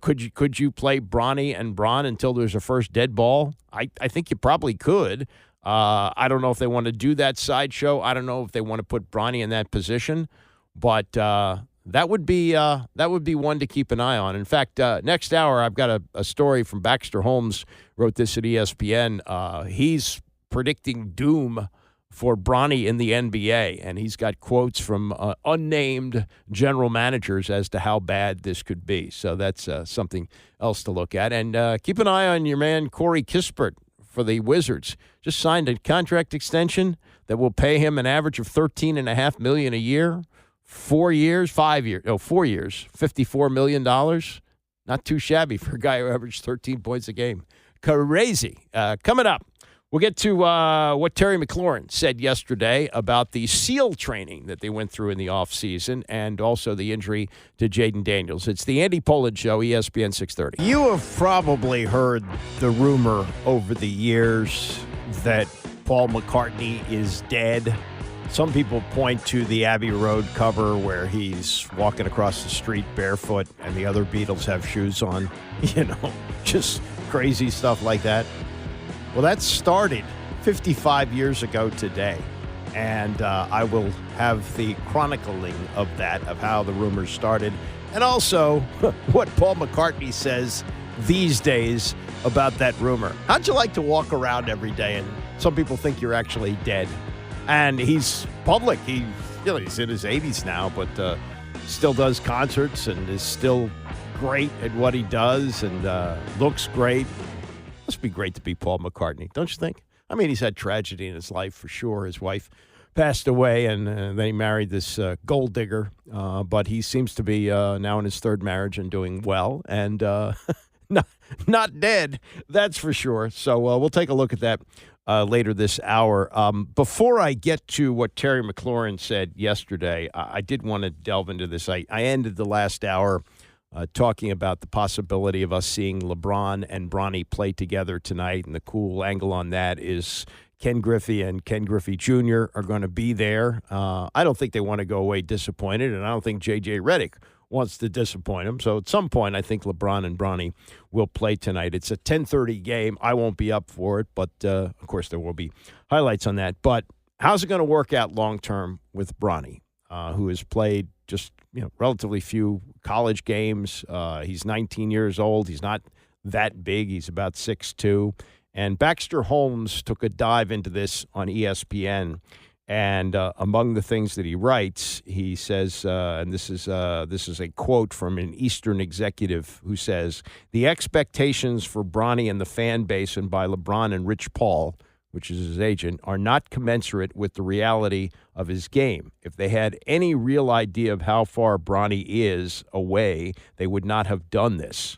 Could you play Bronny and Bron until there's a first dead ball? I think you probably could. I don't know if they want to do that sideshow. I don't know if they want to put Bronny in that position, but that would be one to keep an eye on. In fact, next hour I've got a story from Baxter Holmes, wrote this at ESPN. He's predicting doom for Bronny in the NBA, and he's got quotes from unnamed general managers as to how bad this could be. So that's something else to look at. And keep an eye on your man Corey Kispert for the Wizards. Just signed a contract extension that will pay him an average of $13.5 million a year, 4 years, 4 years, $54 million. Not too shabby for a guy who averaged 13 points a game. Crazy. Coming up, we'll get to what Terry McLaurin said yesterday about the SEAL training that they went through in the offseason and also the injury to Jayden Daniels. It's the Andy Pollard Show, ESPN 630. You have probably heard the rumor over the years that Paul McCartney is dead. Some people point to the Abbey Road cover where he's walking across the street barefoot and the other Beatles have shoes on. Just crazy stuff like that. Well, that started 55 years ago today, and I will have the chronicling of that, of how the rumors started, and also what Paul McCartney says these days about that rumor. How'd you like to walk around every day and some people think you're actually dead? And he's public. He's in his 80s now, but still does concerts and is still great at what he does and looks great. Must be great to be Paul McCartney, don't you think? I mean, he's had tragedy in his life for sure. His wife passed away, and then he married this gold digger. But he seems to be now in his third marriage and doing well, and not dead, that's for sure. So we'll take a look at that later this hour. Before I get to what Terry McLaurin said yesterday, I did want to delve into this. I ended the last hour talking about the possibility of us seeing LeBron and Bronny play together tonight, and the cool angle on that is Ken Griffey and Ken Griffey Jr. are going to be there. I don't think they want to go away disappointed, and I don't think J.J. Redick wants to disappoint him. So at some point, I think LeBron and Bronny will play tonight. It's a 10:30 game. I won't be up for it, but of course there will be highlights on that. But how's it going to work out long-term with Bronny, who has played just relatively few college games? He's 19 years old. He's not that big. He's about 6'2". And Baxter Holmes took a dive into this on ESPN. And among the things that he writes, he says, and this is a quote from an Eastern executive who says, the expectations for Bronny and the fan base and by LeBron and Rich Paul, which is his agent, are not commensurate with the reality of his game. If they had any real idea of how far Bronny is away, they would not have done this.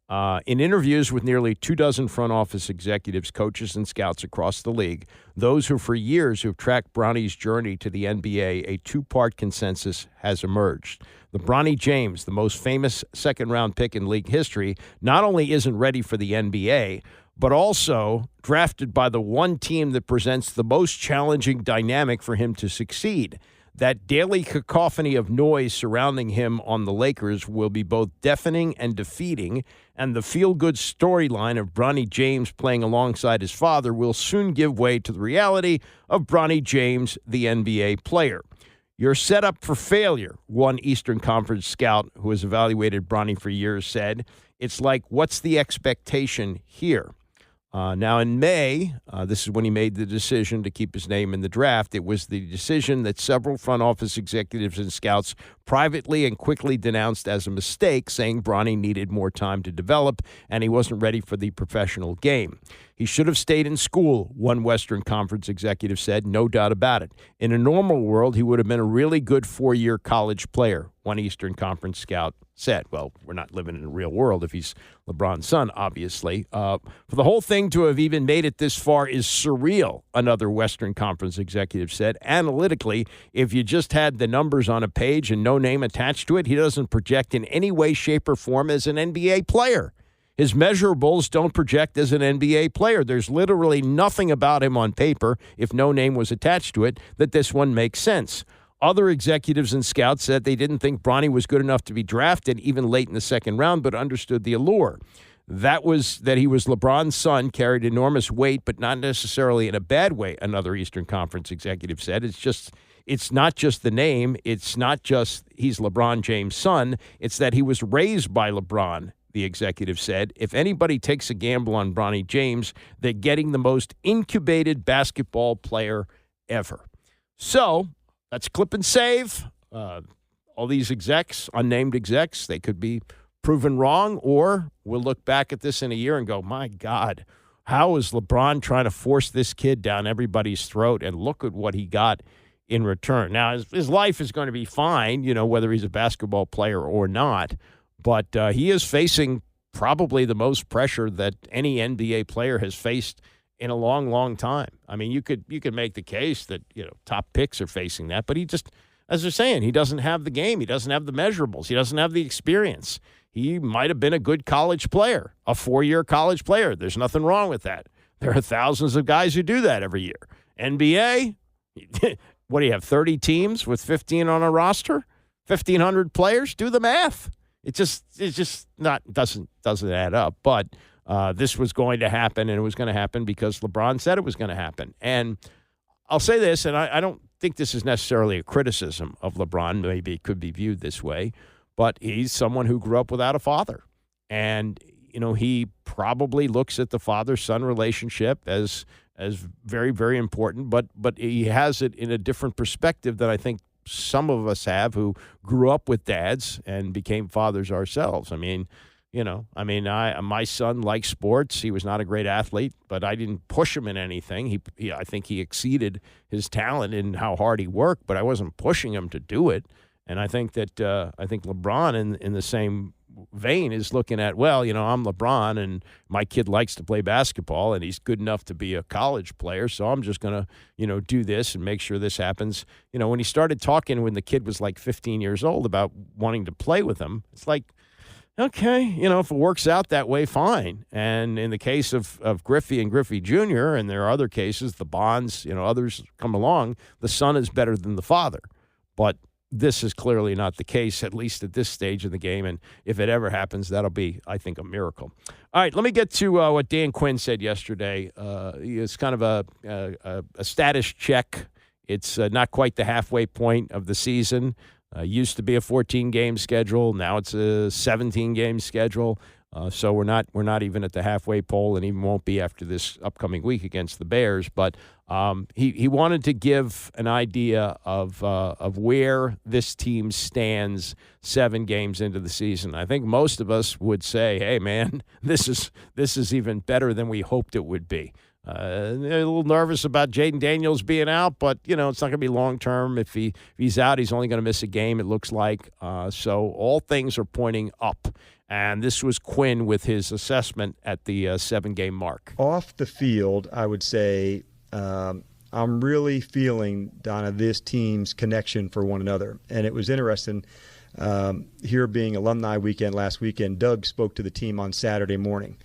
In interviews with nearly 24 front office executives, coaches, and scouts across the league, those who for years have tracked Bronny's journey to the NBA, a two-part consensus has emerged. The Bronny James, the most famous second-round pick in league history, not only isn't ready for the NBA, but also drafted by the one team that presents the most challenging dynamic for him to succeed. That daily cacophony of noise surrounding him on the Lakers will be both deafening and defeating, and the feel-good storyline of Bronny James playing alongside his father will soon give way to the reality of Bronny James, the NBA player. You're set up for failure, one Eastern Conference scout who has evaluated Bronny for years said. It's like, what's the expectation here? Now, in May, this is when he made the decision to keep his name in the draft. It was the decision that several front office executives and scouts privately and quickly denounced as a mistake, saying Bronny needed more time to develop and he wasn't ready for the professional game. He should have stayed in school, one Western Conference executive said, no doubt about it. In a normal world, he would have been a really good 4-year college player, one Eastern Conference scout said. Well, we're not living in a real world if he's LeBron's son, obviously. For the whole thing to have even made it this far is surreal, another Western Conference executive said. Analytically, if you just had the numbers on a page and no name attached to it, he doesn't project in any way, shape, or form as an NBA player. His measurables don't project as an NBA player. There's literally nothing about him on paper, if no name was attached to it, that this one makes sense. Other executives and scouts said they didn't think Bronny was good enough to be drafted even late in the second round, but understood the allure. That he was LeBron's son, carried enormous weight, but not necessarily in a bad way, another Eastern Conference executive said. It's not just the name. It's not just he's LeBron James' son. It's that he was raised by LeBron, the executive said, if anybody takes a gamble on Bronny James, they're getting the most incubated basketball player ever. So that's clip and save. All these execs, unnamed execs, they could be proven wrong, or we'll look back at this in a year and go, my God, how is LeBron trying to force this kid down everybody's throat, and look at what he got in return. Now, his life is going to be fine, whether he's a basketball player or not, but he is facing probably the most pressure that any NBA player has faced in a long, long time. I mean, you could make the case that, top picks are facing that, but he just, as they're saying, he doesn't have the game. He doesn't have the measurables. He doesn't have the experience. He might have been a good college player, a 4-year college player. There's nothing wrong with that. There are thousands of guys who do that every year. NBA, what do you have, 30 teams with 15 on a roster? 1,500 players? Do the math. It's just not doesn't add up. But this was going to happen, and it was going to happen because LeBron said it was going to happen. And I'll say this, and I don't think this is necessarily a criticism of LeBron. Maybe it could be viewed this way, but he's someone who grew up without a father. And, he probably looks at the father-son relationship as very, very important, but he has it in a different perspective than I think some of us have who grew up with dads and became fathers ourselves. I mean, my son likes sports. He was not a great athlete, but I didn't push him in anything. I think he exceeded his talent in how hard he worked, but I wasn't pushing him to do it. And I think that LeBron in the same vein is looking at, I'm LeBron and my kid likes to play basketball and he's good enough to be a college player, so I'm just going to, do this and make sure this happens. When he started talking when the kid was like 15 years old about wanting to play with him, it's like, okay, if it works out that way, fine. And in the case of Griffey and Griffey Jr., and there are other cases, the Bonds, others come along, the son is better than the father. But this is clearly not the case, at least at this stage of the game. And if it ever happens, that'll be, I think, a miracle. All right, let me get to what Dan Quinn said yesterday. It's kind of a status check. It's not quite the halfway point of the season. Used to be a 14-game schedule. Now it's a 17-game schedule. So we're not even at the halfway pole, and even won't be after this upcoming week against the Bears. But he wanted to give an idea of where this team stands 7 games into the season. I think most of us would say, "Hey, man, this is even better than we hoped it would be." They're a little nervous about Jayden Daniels being out, but, it's not going to be long-term. If he's out, he's only going to miss a game, it looks like. So all things are pointing up. And this was Quinn with his assessment at the 7-game mark. Off the field, I would say I'm really feeling, Donna, this team's connection for one another. And it was interesting, here being alumni weekend last weekend, Doug spoke to the team on Saturday morning.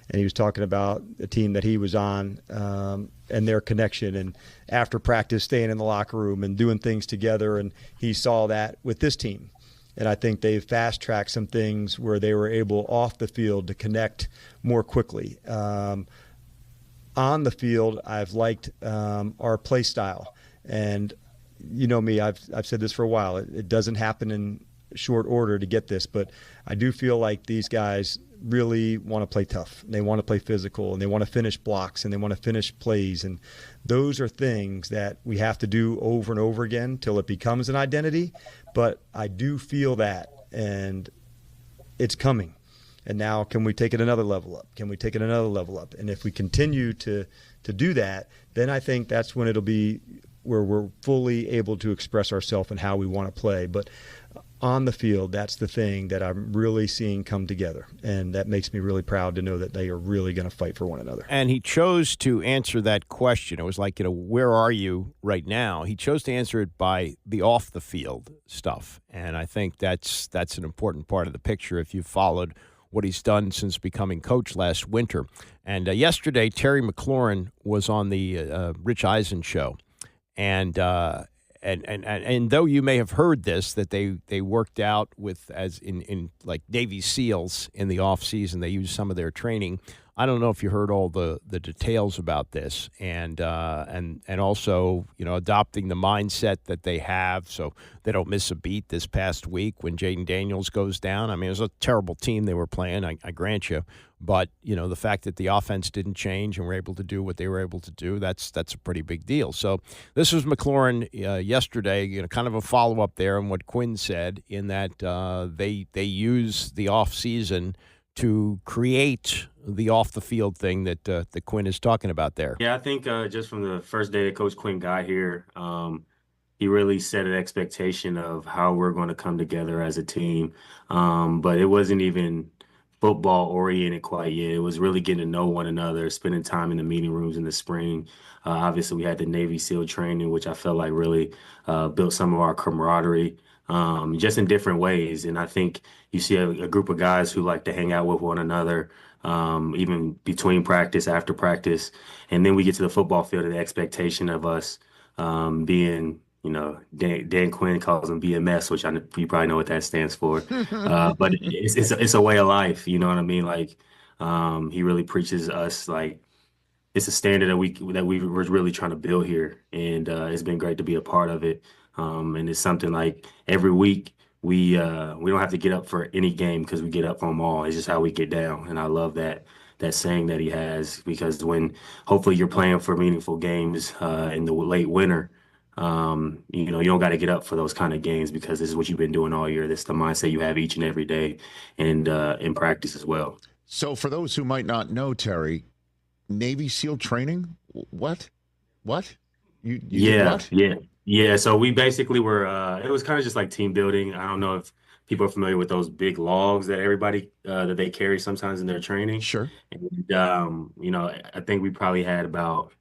And he was talking about the team that he was on and their connection, and after practice staying in the locker room and doing things together. And he saw that with this team. And I think they've fast-tracked some things where they were able off the field to connect more quickly. On the field, I've liked our play style. And you know me, I've said this for a while. It doesn't happen in short order to get this, but I do feel like these guys really want to play tough. They want to play physical, and they want to finish blocks, and they want to finish plays. And those are things that we have to do over and over again till it becomes an identity. But I do feel that, and it's coming. And now, can we take it another level up? Can we take it another level up? And if we continue to do that, then I think that's when it'll be where we're fully able to express ourselves and how we want to play. But on the field, that's the thing that I'm really seeing come together. And that makes me really proud to know that they are really going to fight for one another. And he chose to answer that question. It was like, where are you right now? He chose to answer it by the off-the-field stuff. And I think that's an important part of the picture if you've followed what he's done since becoming coach last winter. And yesterday, Terry McLaurin was on the Rich Eisen show. And though you may have heard this, that they worked out with, as in like Navy SEALs in the off season, they used some of their training I don't know if you heard all the details about this, and also, adopting the mindset that they have so they don't miss a beat this past week when Jayden Daniels goes down. I mean, it was a terrible team they were playing, I grant you. But, the fact that the offense didn't change and were able to do what they were able to do, that's a pretty big deal. So this was McLaurin yesterday, kind of a follow-up there on what Quinn said in that they use the offseason to create the off-the-field thing that Quinn is talking about there. Yeah, I think just from the first day that Coach Quinn got here, he really set an expectation of how we're going to come together as a team. But it wasn't even football oriented quite yet. It was really getting to know one another, spending time in the meeting rooms in the spring. Obviously, we had the Navy SEAL training, which I felt like really built some of our camaraderie. Just in different ways. And I think you see a group of guys who like to hang out with one another, even between practice, after practice. And then we get to the football field and the expectation of us being, Dan Quinn calls them BMS, which you probably know what that stands for. But it's a way of life, you know what I mean? Like he really preaches us like, it's a standard that we were really trying to build here, and it's been great to be a part of it. And it's something like every week we don't have to get up for any game because we get up for them all. It's just how we get down, and I love that saying that he has, because when hopefully you're playing for meaningful games in the late winter, you don't got to get up for those kind of games because this is what you've been doing all year. This is the mindset you have each and every day, and in practice as well. So for those who might not know, Terry, Navy SEAL training? What? You did what? Yeah. So we basically were. It was kind of just like team building. I don't know if people are familiar with those big logs that everybody that they carry sometimes in their training. Sure. And I think we probably had about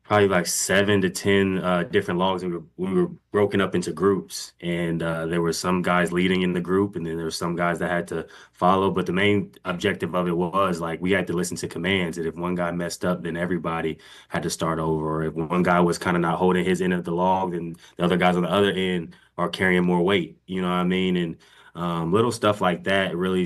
like 7 to 10 different logs, and we were broken up into groups, and there were some guys leading in the group, and then there were some guys that had to follow. But the main objective of it was like we had to listen to commands, and if one guy messed up, then everybody had to start over. Or if one guy was kind of not holding his end of the log, then the other guys on the other end are carrying more weight. You know what I mean? And little stuff like that really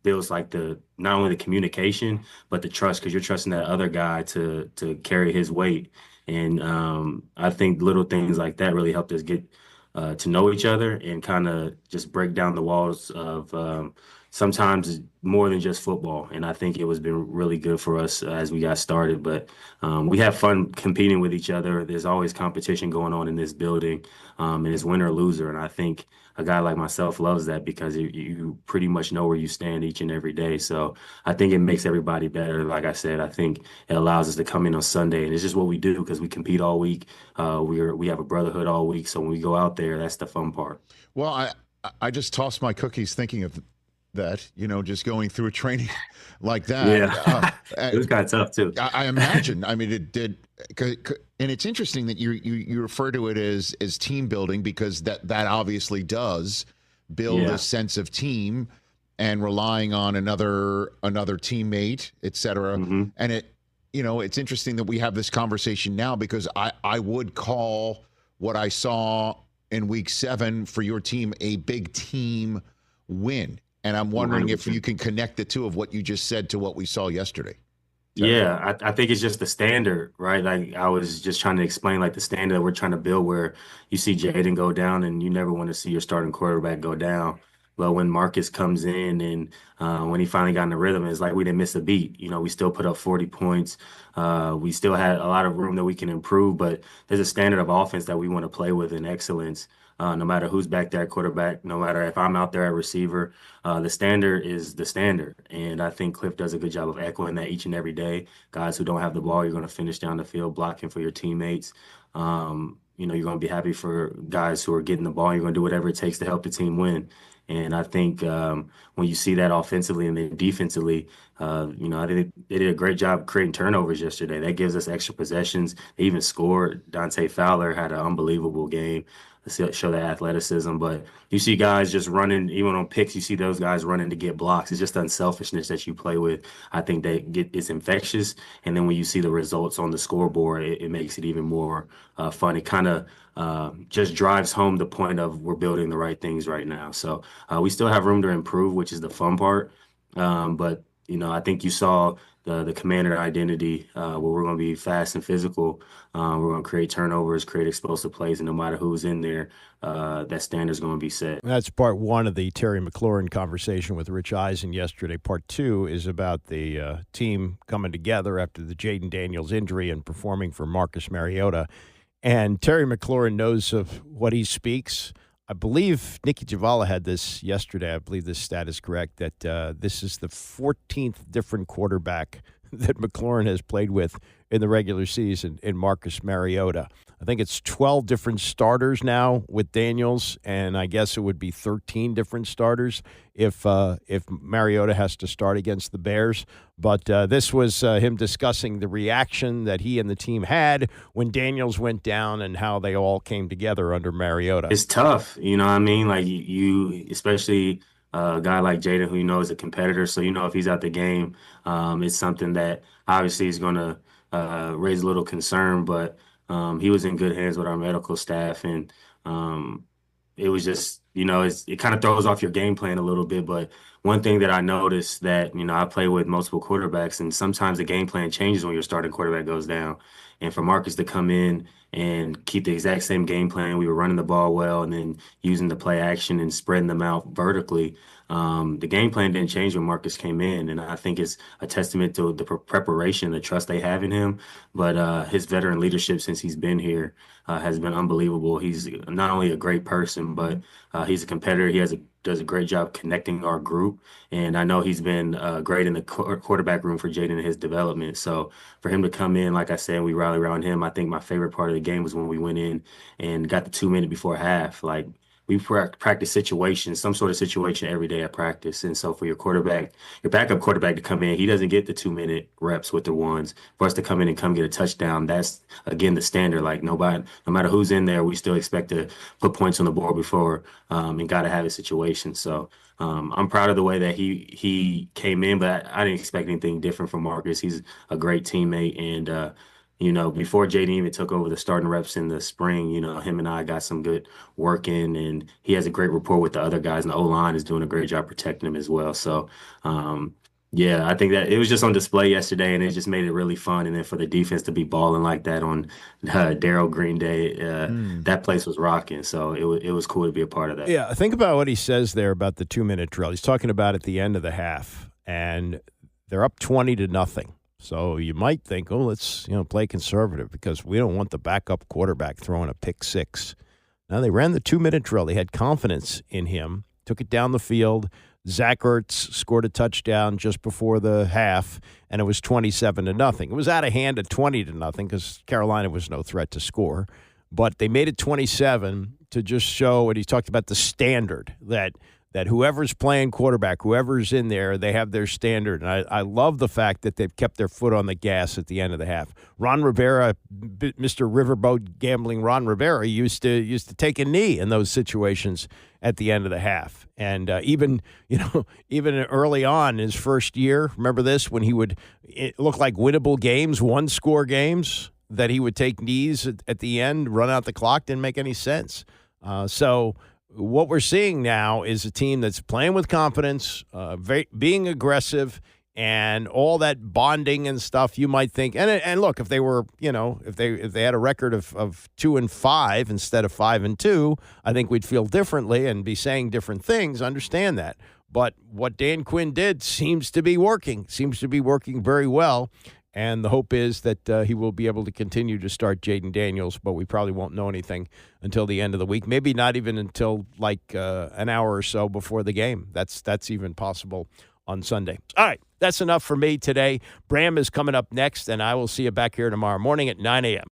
builds like not only the communication but the trust, because you're trusting that other guy to carry his weight. And I think little things like that really helped us get to know each other and kind of just break down the walls of sometimes more than just football. And I think it was been really good for us as we got started. But we have fun competing with each other. There's always competition going on in this building, and it's winner or loser. And I think a guy like myself loves that because you pretty much know where you stand each and every day. So I think it makes everybody better. Like I said, I think it allows us to come in on Sunday, and it's just what we do because we compete all week. We have a brotherhood all week. So when we go out there, that's the fun part. Well, I just tossed my cookies thinking of that, just going through a training like that. Yeah, it was kind of tough too. I imagine. I mean, it did. And it's interesting that you refer to it as team building, because that obviously does build a sense of team and relying on another teammate, et cetera. Mm-hmm. And it's interesting that we have this conversation now, because I would call what I saw in week 7 for your team a big team win. And I'm wondering 100%. If you can connect the two of what you just said to what we saw yesterday. Yeah, I think it's just the standard, right? Like I was just trying to explain, like the standard that we're trying to build, where you see Jayden go down and you never want to see your starting quarterback go down. But when Marcus comes in and when he finally got in the rhythm, it's like we didn't miss a beat. We still put up 40 points. We still had a lot of room that we can improve, but there's a standard of offense that we want to play with in excellence. No matter who's back there at quarterback, no matter if I'm out there at receiver, the standard is the standard. And I think Cliff does a good job of echoing that each and every day. Guys who don't have the ball, you're going to finish down the field blocking for your teammates. You're going to be happy for guys who are getting the ball. You're going to do whatever it takes to help the team win. And I think when you see that offensively and then defensively, I think they did a great job creating turnovers yesterday. That gives us extra possessions. They even scored. Dante Fowler had an unbelievable game to show that athleticism. But you see guys just running, even on picks, you see those guys running to get blocks. It's just unselfishness that you play with. I think it's infectious. And then when you see the results on the scoreboard, it makes it even more fun. It kind of just drives home the point of we're building the right things right now. So we still have room to improve, which is the fun part. But I think you saw the Commander identity where we're going to be fast and physical. We're going to create turnovers, create explosive plays, and no matter who's in there, that standard's going to be set. That's part one of the Terry McLaurin conversation with Rich Eisen yesterday. Part two is about the team coming together after the Jayden Daniels injury and performing for Marcus Mariota. And Terry McLaurin knows of what he speaks. I believe Nicky Javala had this yesterday. I believe this stat is correct, that this is the 14th different quarterback that McLaurin has played with in the regular season in Marcus Mariota. I think it's 12 different starters now with Daniels, and I guess it would be 13 different starters if Mariota has to start against the Bears. But this was him discussing the reaction that he and the team had when Daniels went down and how they all came together under Mariota. It's tough, you know what I mean? Like you especially a guy like Jayden, who you know is a competitor, so if he's out the game, it's something that obviously is going to raise a little concern, but he was in good hands with our medical staff, and it was just, it kind of throws off your game plan a little bit. But one thing that I noticed that, I play with multiple quarterbacks, and sometimes the game plan changes when your starting quarterback goes down. And for Marcus to come in and keep the exact same game plan, we were running the ball well and then using the play action and spreading them out vertically. The game plan didn't change when Marcus came in, and I think it's a testament to the preparation, the trust they have in him. But his veteran leadership since he's been here has been unbelievable. He's not only a great person, but he's a competitor. He does a great job connecting our group, and I know he's been great in the quarterback room for Jayden and his development. So for him to come in, like I said, we rally around him. I think my favorite part of the game was when we went in and got the 2 minute before half. Like, we practice situations, some sort of situation every day at practice. And so for your backup quarterback to come in, he doesn't get the 2 minute reps with the ones. For us to come in and come get a touchdown, that's, again, the standard. Like, no matter who's in there, we still expect to put points on the board before and got to have a situation. So I'm proud of the way that he came in, but I didn't expect anything different from Marcus. He's a great teammate, and before Jayden even took over the starting reps in the spring, him and I got some good work in, and he has a great rapport with the other guys, and the O-line is doing a great job protecting him as well. So, I think that it was just on display yesterday, and it just made it really fun. And then for the defense to be balling like that on Darryl Green Day, that place was rocking. So it was cool to be a part of that. Yeah, think about what he says there about the 2 minute drill. He's talking about at the end of the half, and they're up 20-0. So you might think, let's play conservative because we don't want the backup quarterback throwing a pick six. Now, they ran the 2 minute drill. They had confidence in him, took it down the field. Zach Ertz scored a touchdown just before the half, and it was 27-0. It was out of hand at 20-0 because Carolina was no threat to score. But they made it 27 to just show what he talked about, the standard that whoever's playing quarterback, whoever's in there, they have their standard. And I love the fact that they've kept their foot on the gas at the end of the half. Ron Rivera, Mr. Riverboat Gambling Ron Rivera, used to take a knee in those situations at the end of the half. And even early on in his first year, remember this, when it looked like winnable games, one-score games, that he would take knees at the end, run out the clock, didn't make any sense. What we're seeing now is a team that's playing with confidence, being aggressive, and all that bonding and stuff. You might think, and look, if they were, if they had a record of 2-5 instead of 5-2, I think we'd feel differently and be saying different things. Understand that. But what Dan Quinn did seems to be working very well. And the hope is that he will be able to continue to start Jayden Daniels, but we probably won't know anything until the end of the week. Maybe not even until like an hour or so before the game. That's even possible on Sunday. All right, that's enough for me today. Bram is coming up next, and I will see you back here tomorrow morning at 9 a.m.